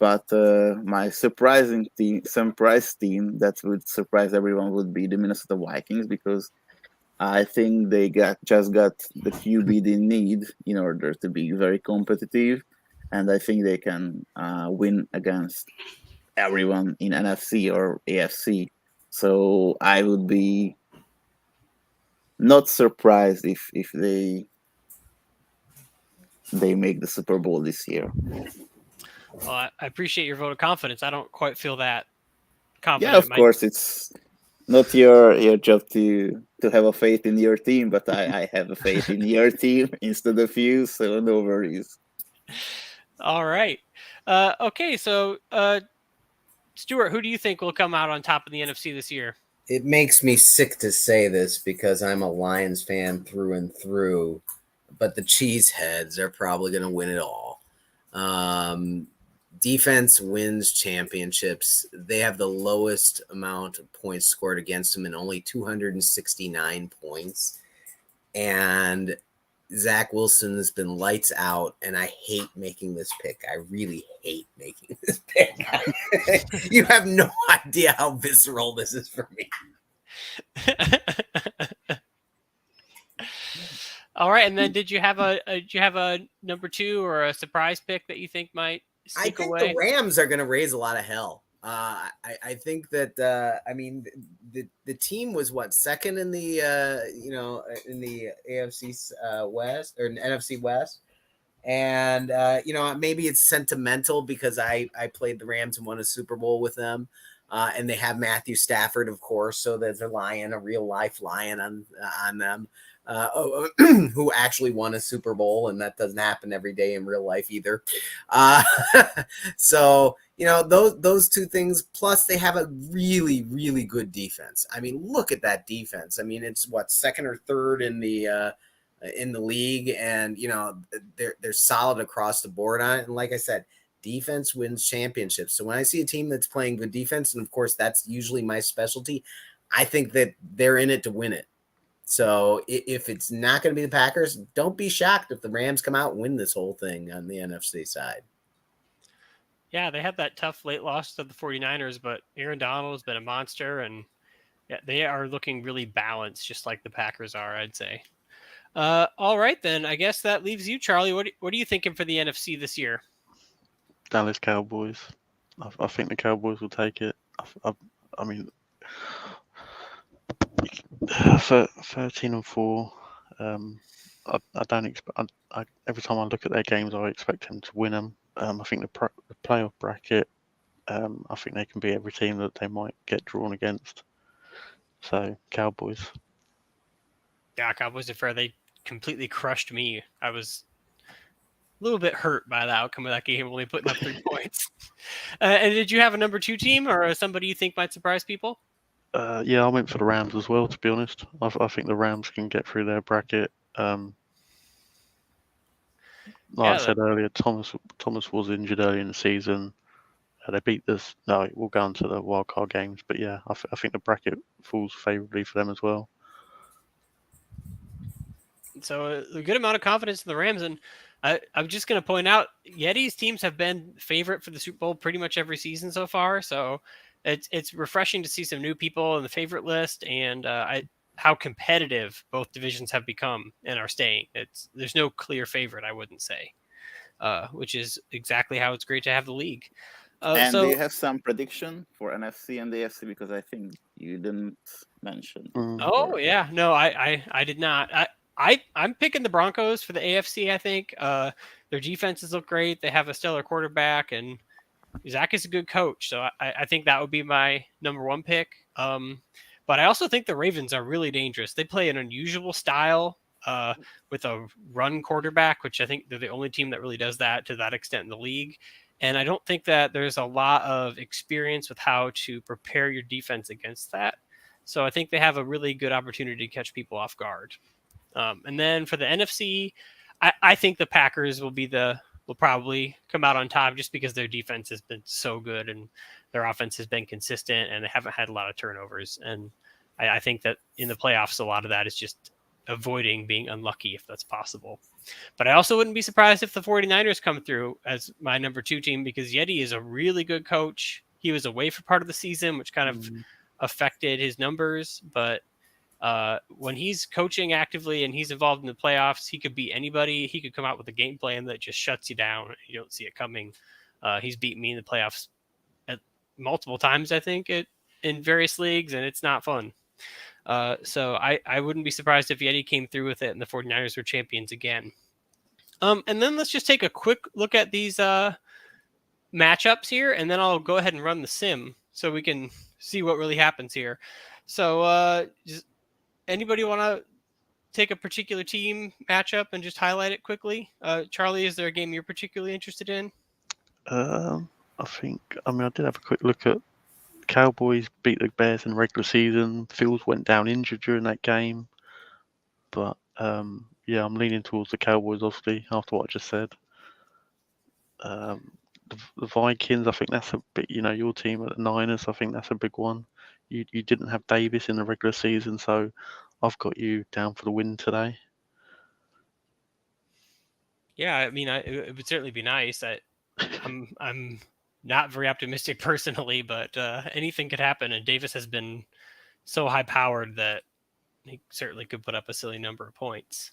But my surprise team that would surprise everyone would be the Minnesota Vikings, because I think they just got the QB they need in order to be very competitive, and I think they can win against everyone in NFC or AFC. So I would be not surprised if they make the Super Bowl this year. Well, I appreciate your vote of confidence. I don't quite feel that confident. Yeah, of course, it's not your job to have a faith in your team, but I have a faith in your team instead of you, so no worries. All right. Okay, so Stuart, who do you think will come out on top of the NFC this year? It makes me sick to say this because I'm a Lions fan through and through, but the Cheeseheads are probably going to win it all. Defense wins championships. They have the lowest amount of points scored against them in only 269 points. And Zach Wilson has been lights out, and I hate making this pick. I really hate making this pick. You have no idea how visceral this is for me. All right, and then did you have a number 2 or a surprise pick that you think might sneak away? I think the Rams are going to raise a lot of hell. I think that I mean the team was second in the in the AFC West or NFC West, and maybe it's sentimental because I played the Rams and won a Super Bowl with them, And they have Matthew Stafford, of course, so there's a real life lion on them, who actually won a Super Bowl, and that doesn't happen every day in real life either. So those two things. Plus, they have a really, really good defense. I mean, look at that defense. I mean, it's what, second or third in the league, and they're solid across the board on it. And like I said, defense wins championships. So when I see a team that's playing good defense, and of course that's usually my specialty, I think that they're in it to win it. So if it's not going to be the Packers, don't be shocked if the Rams come out and win this whole thing on the NFC side. Yeah, they had that tough late loss to the 49ers, but Aaron Donald has been a monster, and yeah, they are looking really balanced, just like the Packers are, I'd say. All right, then. I guess that leaves you, Charlie. What are you thinking for the NFC this year? Dallas Cowboys. I think the Cowboys will take it. I mean, 13-4. I don't expect. Every time I look at their games, I expect them to win them. I think the playoff bracket. I think they can beat every team that they might get drawn against. So Cowboys. Yeah, Cowboys are fair. They completely crushed me. I was a little bit hurt by the outcome of that game, only putting up 3 points. And did you have a number 2 team or somebody you think might surprise people? Yeah, I went for the Rams as well, to be honest. I think the Rams can get through their bracket. I said earlier, Thomas was injured early in the season. They beat this. No, we'll go on to the wildcard games. But yeah, I think the bracket falls favourably for them as well. So a good amount of confidence in the Rams. And I'm just going to point out, Yeti's teams have been favorite for the Super Bowl pretty much every season so far. So it's refreshing to see some new people in the favorite list, and how competitive both divisions have become and are staying. There's no clear favorite, I wouldn't say, which is exactly how it's great to have the league. And so do you have some prediction for NFC and the AFC? Because I think you didn't mention. Oh yeah, no, I did not. I'm picking the Broncos for the AFC. I think their defenses look great. They have a stellar quarterback, and Zach is a good coach. So I think that would be my number 1 pick. But I also think the Ravens are really dangerous. They play an unusual style with a run quarterback, which I think they're the only team that really does that to that extent in the league. And I don't think that there's a lot of experience with how to prepare your defense against that. So I think they have a really good opportunity to catch people off guard. And then for the NFC, I think the Packers will probably come out on top just because their defense has been so good and their offense has been consistent and they haven't had a lot of turnovers. And I think that in the playoffs, a lot of that is just avoiding being unlucky if that's possible. But I also wouldn't be surprised if the 49ers come through as my number 2 team, because Yeti is a really good coach. He was away for part of the season, which kind of affected his numbers, but when he's coaching actively and he's involved in the playoffs, he could beat anybody. He could come out with a game plan that just shuts you down. You don't see it coming. He's beaten me in the playoffs multiple times, I think, in various leagues, and it's not fun. So I wouldn't be surprised if Yeti came through with it and the 49ers were champions again. And then let's just take a quick look at these matchups here, and then I'll go ahead and run the sim so we can see what really happens here. So just anybody want to take a particular team matchup and just highlight it quickly? Charlie, is there a game you're particularly interested in? I did have a quick look at Cowboys beat the Bears in the regular season. Fields went down injured during that game. But yeah, I'm leaning towards the Cowboys, obviously, after what I just said. The Vikings, I think that's a bit, your team at the Niners, I think that's a big one. You didn't have Davis in the regular season, so I've got you down for the win today. Yeah, I mean, it would certainly be nice. I'm not very optimistic personally, but anything could happen. And Davis has been so high powered that he certainly could put up a silly number of points.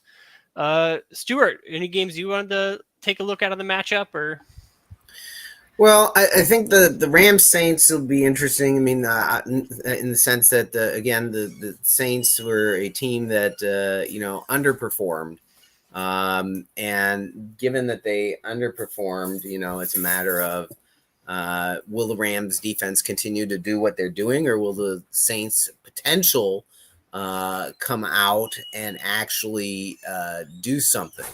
Stuart, any games you wanted to take a look at on the matchup, or? Well, I think the Rams Saints will be interesting. I mean, in the sense that again, the Saints were a team that underperformed, and given that they underperformed, it's a matter of Will the Rams defense continue to do what they're doing, or will the Saints potential come out and actually do something?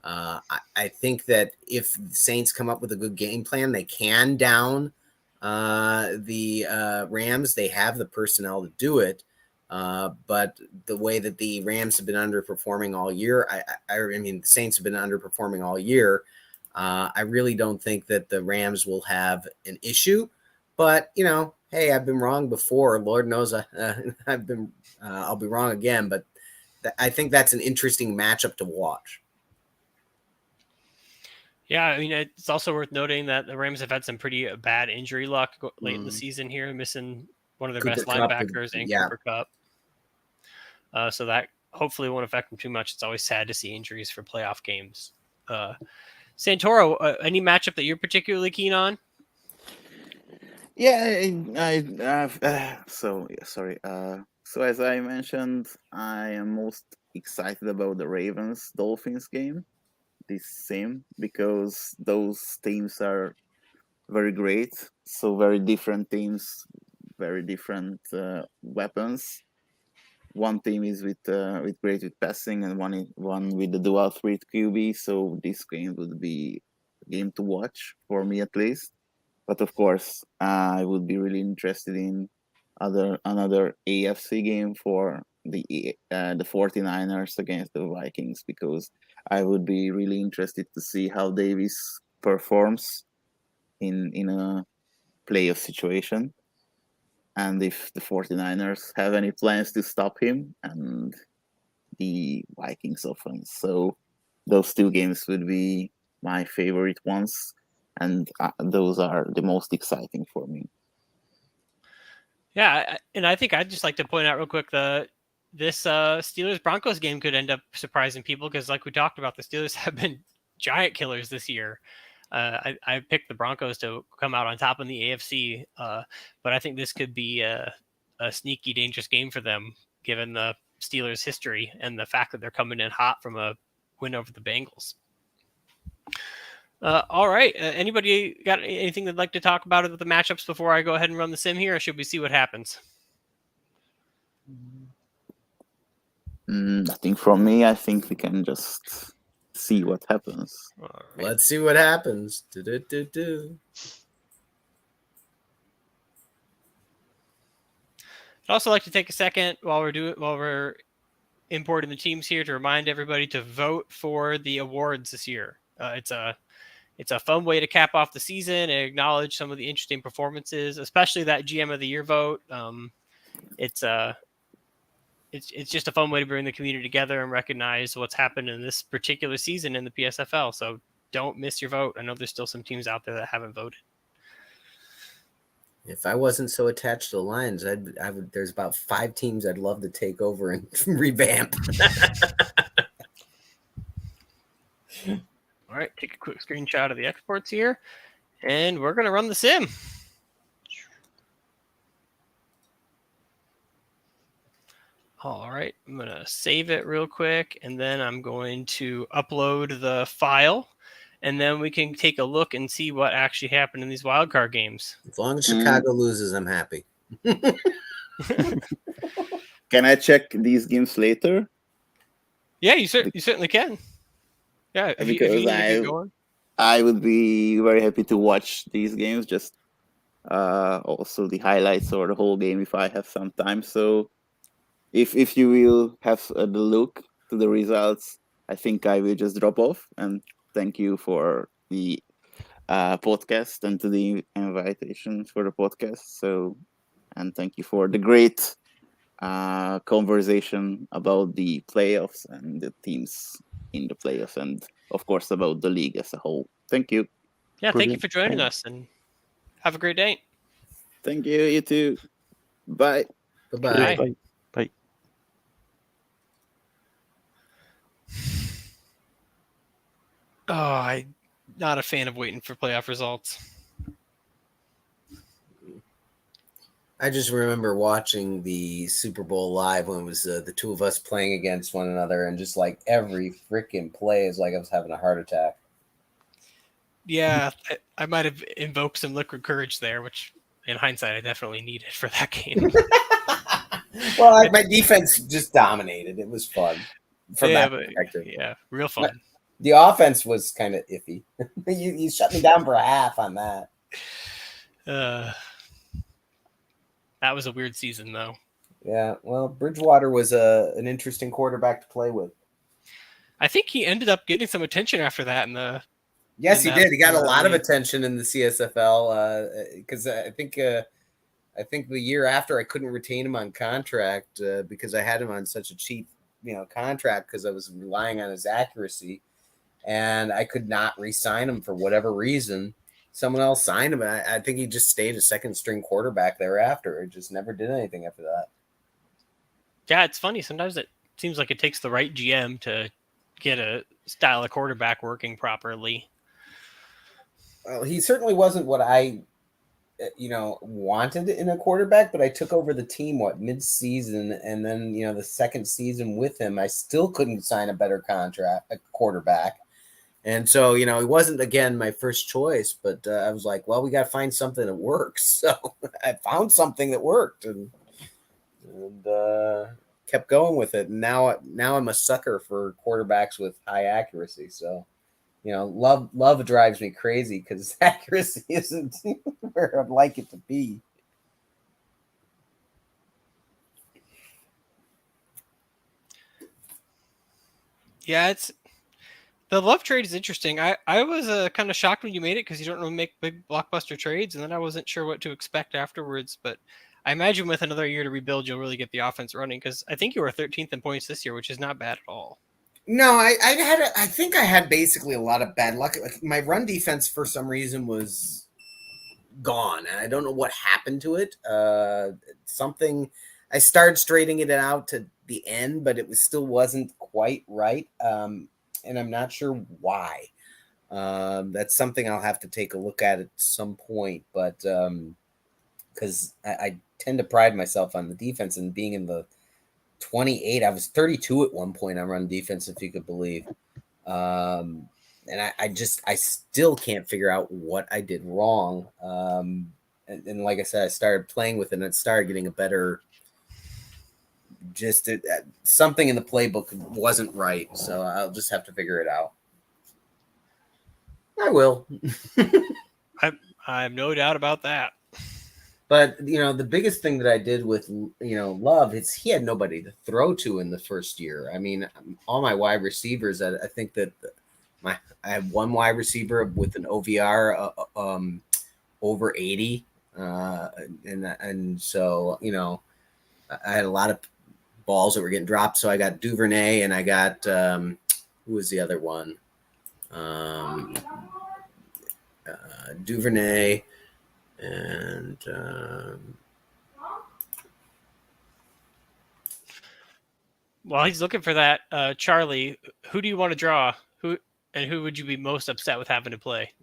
I think that if the Saints come up with a good game plan, they can down the Rams. They have the personnel to do it. But the way that the Rams have been underperforming all year, I mean, the Saints have been underperforming all year. I really don't think that the Rams will have an issue. But, hey, I've been wrong before. Lord knows I've been. I'll be wrong again. But I think that's an interesting matchup to watch. Yeah, I mean, it's also worth noting that the Rams have had some pretty bad injury luck late in the season here, missing one of their best linebackers and Cooper Kupp. So that hopefully won't affect them too much. It's always sad to see injuries for playoff games. Santoro, any matchup that you're particularly keen on? Yeah, sorry. So as I mentioned, I am most excited about the Ravens Dolphins game this same because those teams are very great. So very different teams, very different weapons. One team is with great with passing, and one with the dual threat QB. So this game would be a game to watch for me at least. But of course, I would be really interested in another AFC game for the 49ers against the Vikings, because I would be really interested to see how Davis performs in a playoff situation, and if the 49ers have any plans to stop him and the Vikings offense. So those two games would be my favorite ones, and those are the most exciting for me. Yeah, and I think I'd just like to point out real quick this Steelers Broncos game could end up surprising people because, like we talked about, the Steelers have been giant killers this year. I picked the Broncos to come out on top in the AFC, but I think this could be a sneaky, dangerous game for them, given the Steelers' history and the fact that they're coming in hot from a win over the Bengals. All right. Anybody got anything they'd like to talk about with the matchups before I go ahead and run the sim here, or should we see what happens? Nothing from me. I think we can just see what happens. Right. Let's see what happens. Do-do-do-do. I'd also like to take a second while we're importing the teams here to remind everybody to vote for the awards this year. It's a fun way to cap off the season and acknowledge some of the interesting performances, especially that GM of the Year vote. It's just a fun way to bring the community together and recognize what's happened in this particular season in the P.S.F.L. So don't miss your vote. I know there's still some teams out there that haven't voted. If I wasn't so attached to the Lions, I would. There's about 5 teams I'd love to take over and revamp. All right, take a quick screenshot of the exports here, and we're going to run the sim. All right, I'm going to save it real quick, and then I'm going to upload the file, and then we can take a look and see what actually happened in these wildcard games. As long as Chicago loses, I'm happy. Can I check these games later? Yeah, you certainly can. Yeah, if you need to get going. I would be very happy to watch these games, just also the highlights or the whole game if I have some time. So if you will have the look to the results, I think I will just drop off. And thank you for the podcast and to the invitation for the podcast. So, and thank you for the great conversation about the playoffs and the teams in the playoffs, and of course about the league as a whole. Thank you. Yeah, thank you for joining us, and have a great day. Thank you. You too. Bye. Bye-bye. Bye. Bye. Oh, I'm not a fan of waiting for playoff results. I just remember watching the Super Bowl live when it was the two of us playing against one another, and just like every freaking play is like I was having a heart attack. Yeah, I might have invoked some liquid courage there, which in hindsight I definitely needed for that game. Well, my defense just dominated. It was fun from Yeah, that but perspective. yeah, real fun. The offense was kind of iffy. You shut me down for a half on that. Uh, that was a weird season, though. Yeah, well, Bridgewater was an interesting quarterback to play with. I think he ended up getting some attention after that in the. Yes, he in that did. He got a lot of league. attention in the CSFL because I think the year after I couldn't retain him on contract because I had him on such a cheap contract because I was relying on his accuracy, and I could not re-sign him for whatever reason. Someone else signed him, and I think he just stayed a second string quarterback thereafter. It just never did anything after that. Yeah, it's funny. Sometimes it seems like it takes the right GM to get a style of quarterback working properly. Well, he certainly wasn't what I wanted in a quarterback, but I took over the team mid-season, and then the second season with him, I still couldn't sign a better quarterback. And so, he wasn't, again, my first choice, but I was like, well, we got to find something that works. So I found something that worked and kept going with it. And now I'm a sucker for quarterbacks with high accuracy. So, love drives me crazy because accuracy isn't where I'd like it to be. Yeah, the Love trade is interesting. I was kind of shocked when you made it because you don't really make big blockbuster trades, and then I wasn't sure what to expect afterwards. But I imagine with another year to rebuild, you'll really get the offense running because I think you were 13th in points this year, which is not bad at all. No, I think I had basically a lot of bad luck. Like my run defense for some reason was gone, and I don't know what happened to it. Something I started straightening it out to the end, but it still wasn't quite right. And I'm not sure why. That's something I'll have to take a look at some point, but because I tend to pride myself on the defense and being in the 28. I was 32 at one point on run defense, if you could believe. And I still can't figure out what I did wrong. And like I said, I started playing with it and it started getting a better. Something in the playbook wasn't right, so I'll just have to figure it out. I will. I have no doubt about that. But the biggest thing that I did with Love is he had nobody to throw to in the first year. I mean, all my wide receivers. I think that I had one wide receiver with an OVR over 80, and so I had a lot of balls that were getting dropped. So I got Duvernay, and I got who was the other one? Duvernay. And while he's looking for that, Charlie, who do you want to draw? Who would you be most upset with having to play?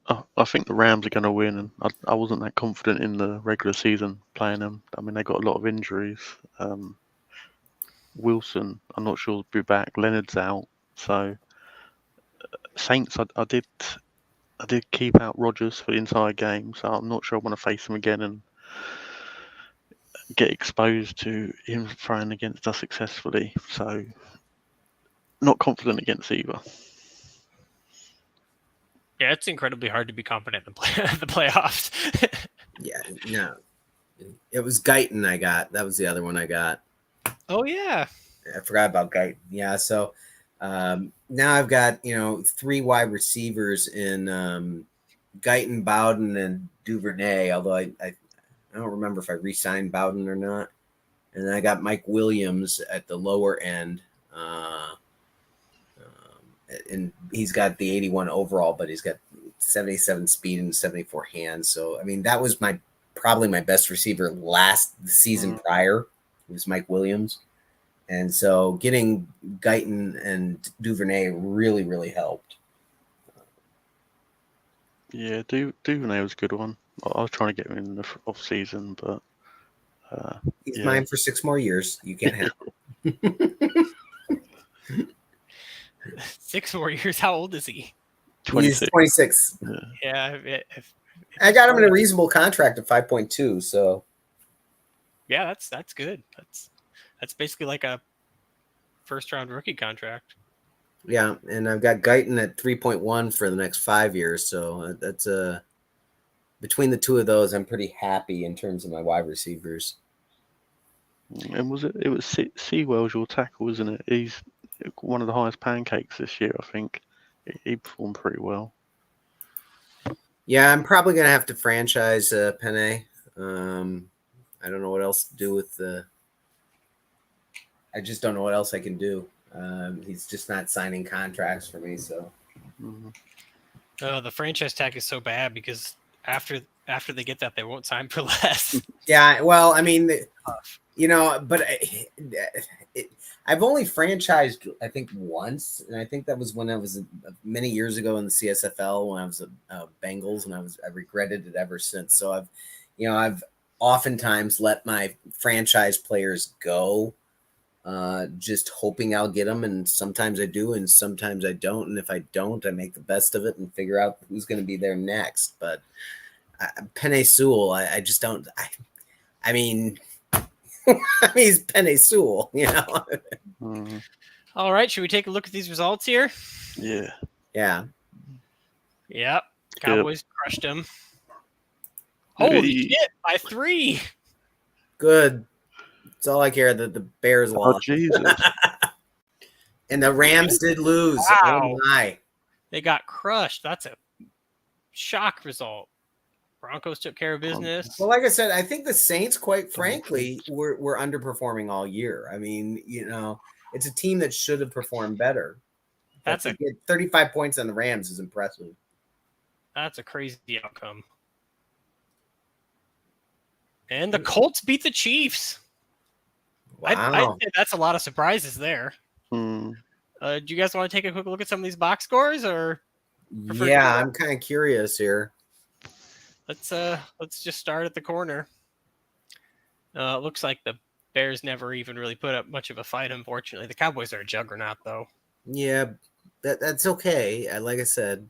I think the Rams are going to win, and I wasn't that confident in the regular season playing them. I mean, they got a lot of injuries. Wilson, I'm not sure will be back. Leonard's out, so Saints, I did keep out Rodgers for the entire game, so I'm not sure I want to face him again and get exposed to him throwing against us successfully. So, not confident against either. Yeah, it's incredibly hard to be confident in the playoffs. Yeah, no. It was Guyton I got. That was the other one I got. Oh, yeah. I forgot about Guyton. Yeah, so now I've got, 3 wide receivers in Guyton, Bowden, and Duvernay, although I don't remember if I re-signed Bowden or not. And then I got Mike Williams at the lower end. And he's got the 81 overall, but he's got 77 speed and 74 hands. So, I mean, that was probably my best receiver the season prior. It was Mike Williams. And so getting Guyton and Duvernay really, really helped. Yeah, Duvernay was a good one. I was trying to get him in the off season, but he's mine for 6 more years. You can't have him. 6 more years. How old is he? He's 26. 26. Yeah, if I he's got him in a 20 reasonable contract of 5.2. So yeah, that's good. That's basically like a first round rookie contract. yeah, and I've got Guyton at 3.1 for the next 5 years. So that's between the two of those, I'm pretty happy in terms of my wide receivers. And it was Sewell's your tackle, isn't it? He's one of the highest pancakes this year, I think. He performed pretty well. Yeah, I'm probably gonna have to franchise Penne. I don't know what else to do with the. I just don't know what else I can do. He's just not signing contracts for me. So Mhm. The franchise tag is so bad because after they get that, they won't sign for less. yeah, well, I mean, but I've only franchised I think once, and I think that was when I was many years ago in the CSFL when I was a Bengals, and I regretted it ever since. So I've oftentimes let my franchise players go. Just hoping I'll get them, and sometimes I do, and sometimes I don't. And if I don't, I make the best of it and figure out who's going to be there next. But Penny Sewell, I just don't. I mean, he's Penny Sewell, Mhm. All right, should we take a look at these results here? Yeah. Yeah. Yep, Cowboys crushed them. Hey. Holy shit, by 3. Good. That's all I care that the Bears Oh, lost. Jesus. And the Rams did lose. Wow. Oh my. They got crushed. That's a shock result. Broncos took care of business. Well, like I said, I think the Saints, quite frankly, were underperforming all year. I mean, it's a team that should have performed better. But to get 35 points on the Rams is impressive. That's a crazy outcome. And the Colts beat the Chiefs. Wow. I'd say that's a lot of surprises there. Hmm. Do you guys want to take a quick look at some of these box scores, or? Yeah, I'm kind of curious here. Let's just start at the corner. It looks like the Bears never even really put up much of a fight, unfortunately. The Cowboys are a juggernaut, though. Yeah, that's okay. Like I said,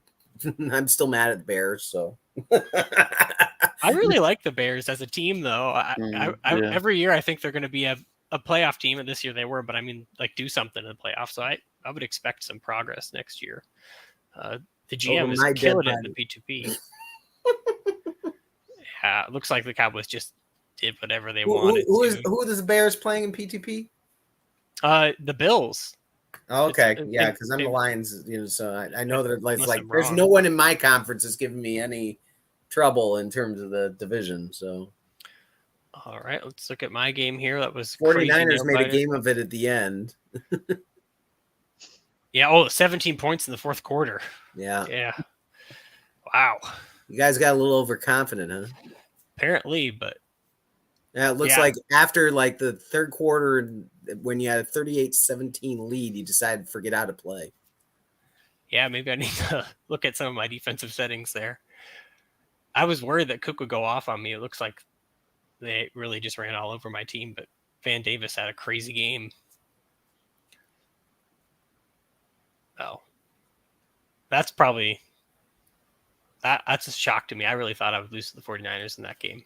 I'm still mad at the Bears, so. I really like the Bears as a team, though. Every year I think they're going to be a playoff team, and this year they were. But I mean, like, do something in the playoffs. So I would expect some progress next year. The GM is killing it in the P2P. Yeah, it looks like the Cowboys just did whatever they wanted. Who is the Bears playing in PTP? The Bills. Oh, okay, yeah, because I'm the Lions, so I know that it's like there's wrong. no one in my conference that's giving me any trouble in terms of the division. So, all right, let's look at my game here. That was 49ers made a game of it at the end. Yeah, 17 points in the fourth quarter. Yeah. Wow. You guys got a little overconfident, huh? Apparently, but yeah, it looks like after like the third quarter, when you had a 38-17 lead, you decided to forget how to play. Yeah, maybe I need to look at some of my defensive settings there. I was worried that Cook would go off on me. It looks like they really just ran all over my team, but Van Davis had a crazy game. Oh, that's probably that's a shock to me. I really thought I would lose to the 49ers in that game.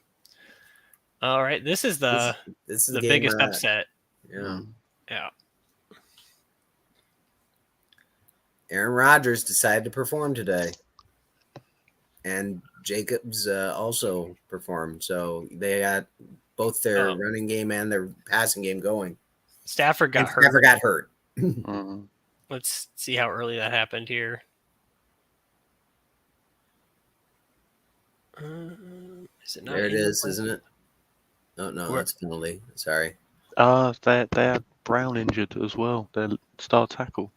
All right, this is the biggest upset. Yeah. Aaron Rodgers decided to perform today, and Jacobs also performed. So they got both their running game and their passing game going. Stafford got hurt. Mm-hmm. Let's see how early that happened here. Is it not? There it is, isn't it? Oh, no, that's penalty. Sorry. They had Brown injured as well. Their star tackle.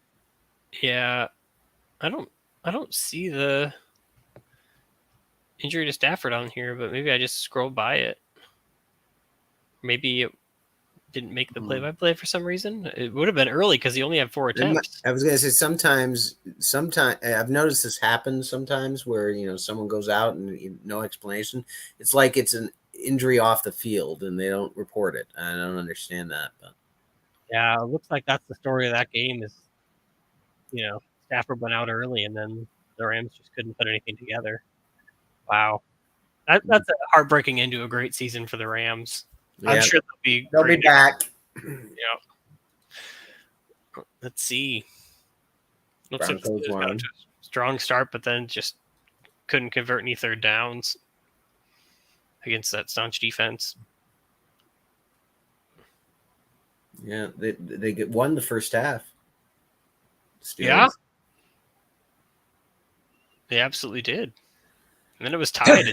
Yeah, I don't see the injury to Stafford on here, but maybe I just scrolled by it. Maybe it didn't make the play-by-play for some reason. It would have been early because he only had 4 attempts. I was going to say sometimes I've noticed this happens sometimes where someone goes out and no explanation. It's like it's an injury off the field and they don't report it. I don't understand that. But yeah, it looks like that's the story of that game. Is Stafford went out early and then The Rams just couldn't put anything together. Wow. That's a heartbreaking end to a great season for the Rams. Yeah, I'm sure they'll be they'll be back. Yeah. Let's see. Looks like Broncos it's got won. a strong start, but then just couldn't convert any third downs against that staunch defense. Yeah, they won the first half. Steelers. Yeah. They absolutely did. And then it was tied. Yeah.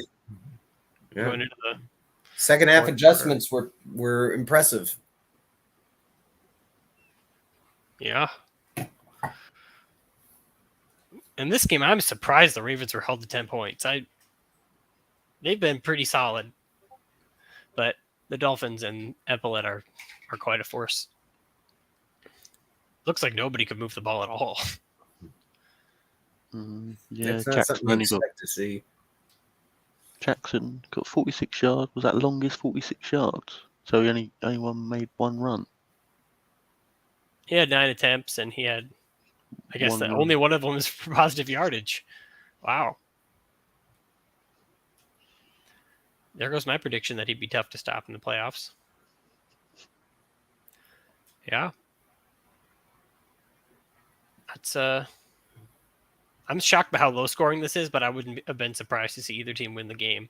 Going into the Second half fourth adjustments were impressive. Yeah. In this game, I'm surprised the Ravens were held to 10 points. They've been pretty solid, but the Dolphins and Epaulet are quite a force. Looks like nobody could move the ball at all. Yeah, It's not Jackson something you only got expect to see. Jackson got 46 yards. Was that longest 46 yards? So he only made one run. He had 9 attempts, and he had, I guess, One run. only one of them was for positive yardage. Wow. There goes my prediction that he'd be tough to stop in the playoffs. Yeah. That's I'm shocked by how low scoring this is, but I wouldn't have been surprised to see either team win the game.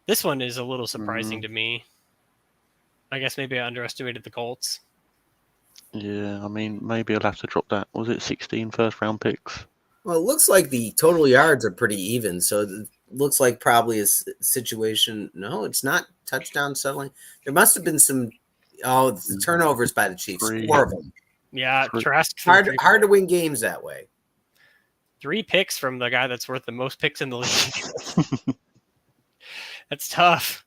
This one is a little surprising to me. I guess maybe I underestimated the Colts. Yeah, I mean, maybe I'll have to drop that. Was it 16 first-round picks? Well, it looks like the total yards are pretty even, so it looks like probably a situation. No, it's not touchdown settling. There must have been some the turnovers by the Chiefs. 4 of them. Yeah, Trask. Hard to win games that way. 3 picks from the guy that's worth the most picks in the league. That's tough.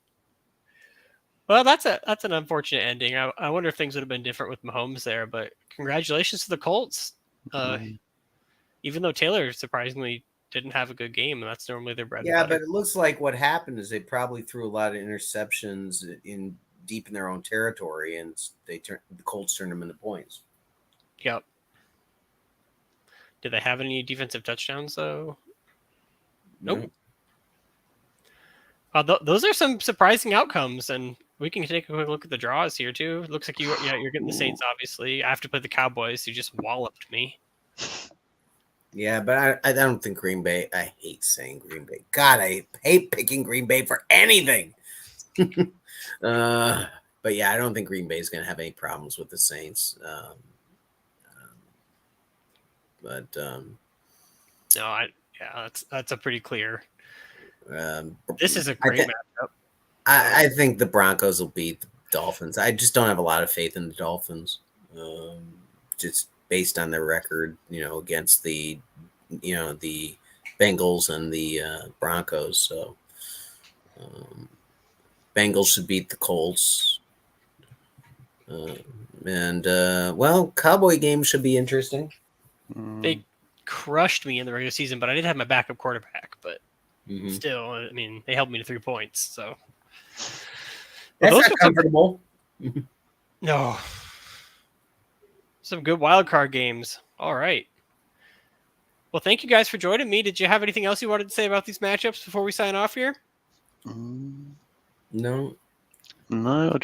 Well, that's an unfortunate ending. I wonder if things would have been different with Mahomes there, but congratulations to the Colts. Even though Taylor surprisingly didn't have a good game, and that's normally their bread and butter. But it looks like what happened is they probably threw a lot of interceptions in deep in their own territory, and the Colts turned them into points. Yep. Did they have any defensive touchdowns though? Nope. Those are some surprising outcomes, and we can take a quick look at the draws here too. It looks like you're getting the Saints. Obviously, I have to play the Cowboys, who just walloped me. Yeah, but I don't think Green Bay. I hate saying Green Bay. God, I hate picking Green Bay for anything. But yeah, I don't think Green Bay is going to have any problems with the Saints. No, that's a pretty clear. This is a great matchup. I think the Broncos will beat the Dolphins. I just don't have a lot of faith in the Dolphins, just based on their record, against the Bengals and the Broncos. So Bengals should beat the Colts. Cowboy game should be interesting. They crushed me in the regular season, but I did have my backup quarterback. But still, I mean, they held me to 3 points. So that's not comfortable. No. Some good wild card games. All right. Well, thank you guys for joining me. Did you have anything else you wanted to say about these matchups before we sign off here? No. I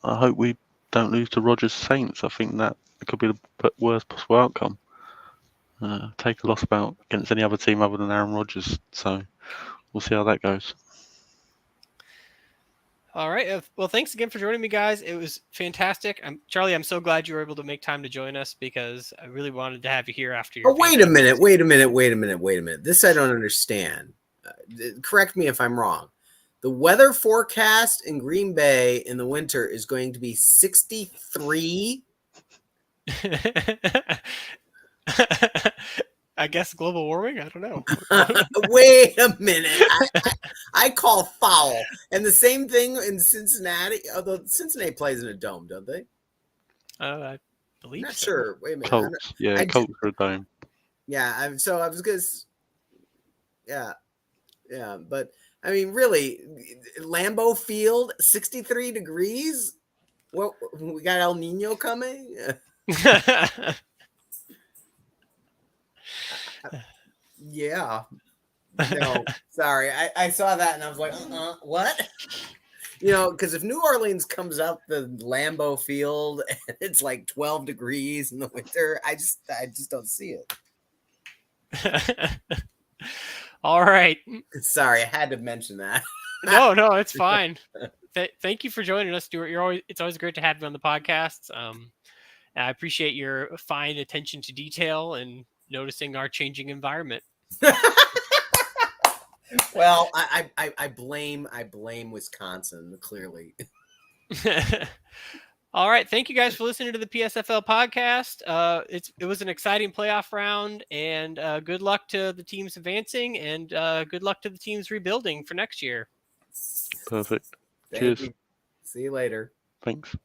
hope we don't lose to Rodgers Saints. I think that it could be the worst possible outcome. Take a loss against any other team other than Aaron Rodgers. So we'll see how that goes. All right. Well, thanks again for joining me, guys. It was fantastic. Charlie, I'm so glad you were able to make time to join us because I really wanted to have you here after your. Oh, wait a minute. This I don't understand. Correct me if I'm wrong. The weather forecast in Green Bay in the winter is going to be 63. I guess global warming. I don't know. Wait a minute. I call foul. And the same thing in Cincinnati. Although Cincinnati plays in a dome, don't they? I believe. I'm not so. sure. Wait a minute. Colts, Colts for a dome. Yeah. I was going to. Yeah. But I mean, really, Lambeau Field, 63 degrees. Well, we got El Nino coming. Yeah. yeah. No, sorry. I saw that and I was like, what? You know, because if New Orleans comes out the Lambeau Field and it's like 12 degrees in the winter, I just don't see it. All right. Sorry, I had to mention that. No, it's fine. Thank you for joining us, Stuart. It's always great to have you on the podcast. I appreciate your fine attention to detail and noticing our changing environment. Well, I blame Wisconsin, clearly. All right, thank you guys for listening to the P.S.F.L podcast. It was an exciting playoff round, and good luck to the teams advancing, and good luck to the teams rebuilding for next year. Perfect. Thank Cheers. you. See you later. Thanks.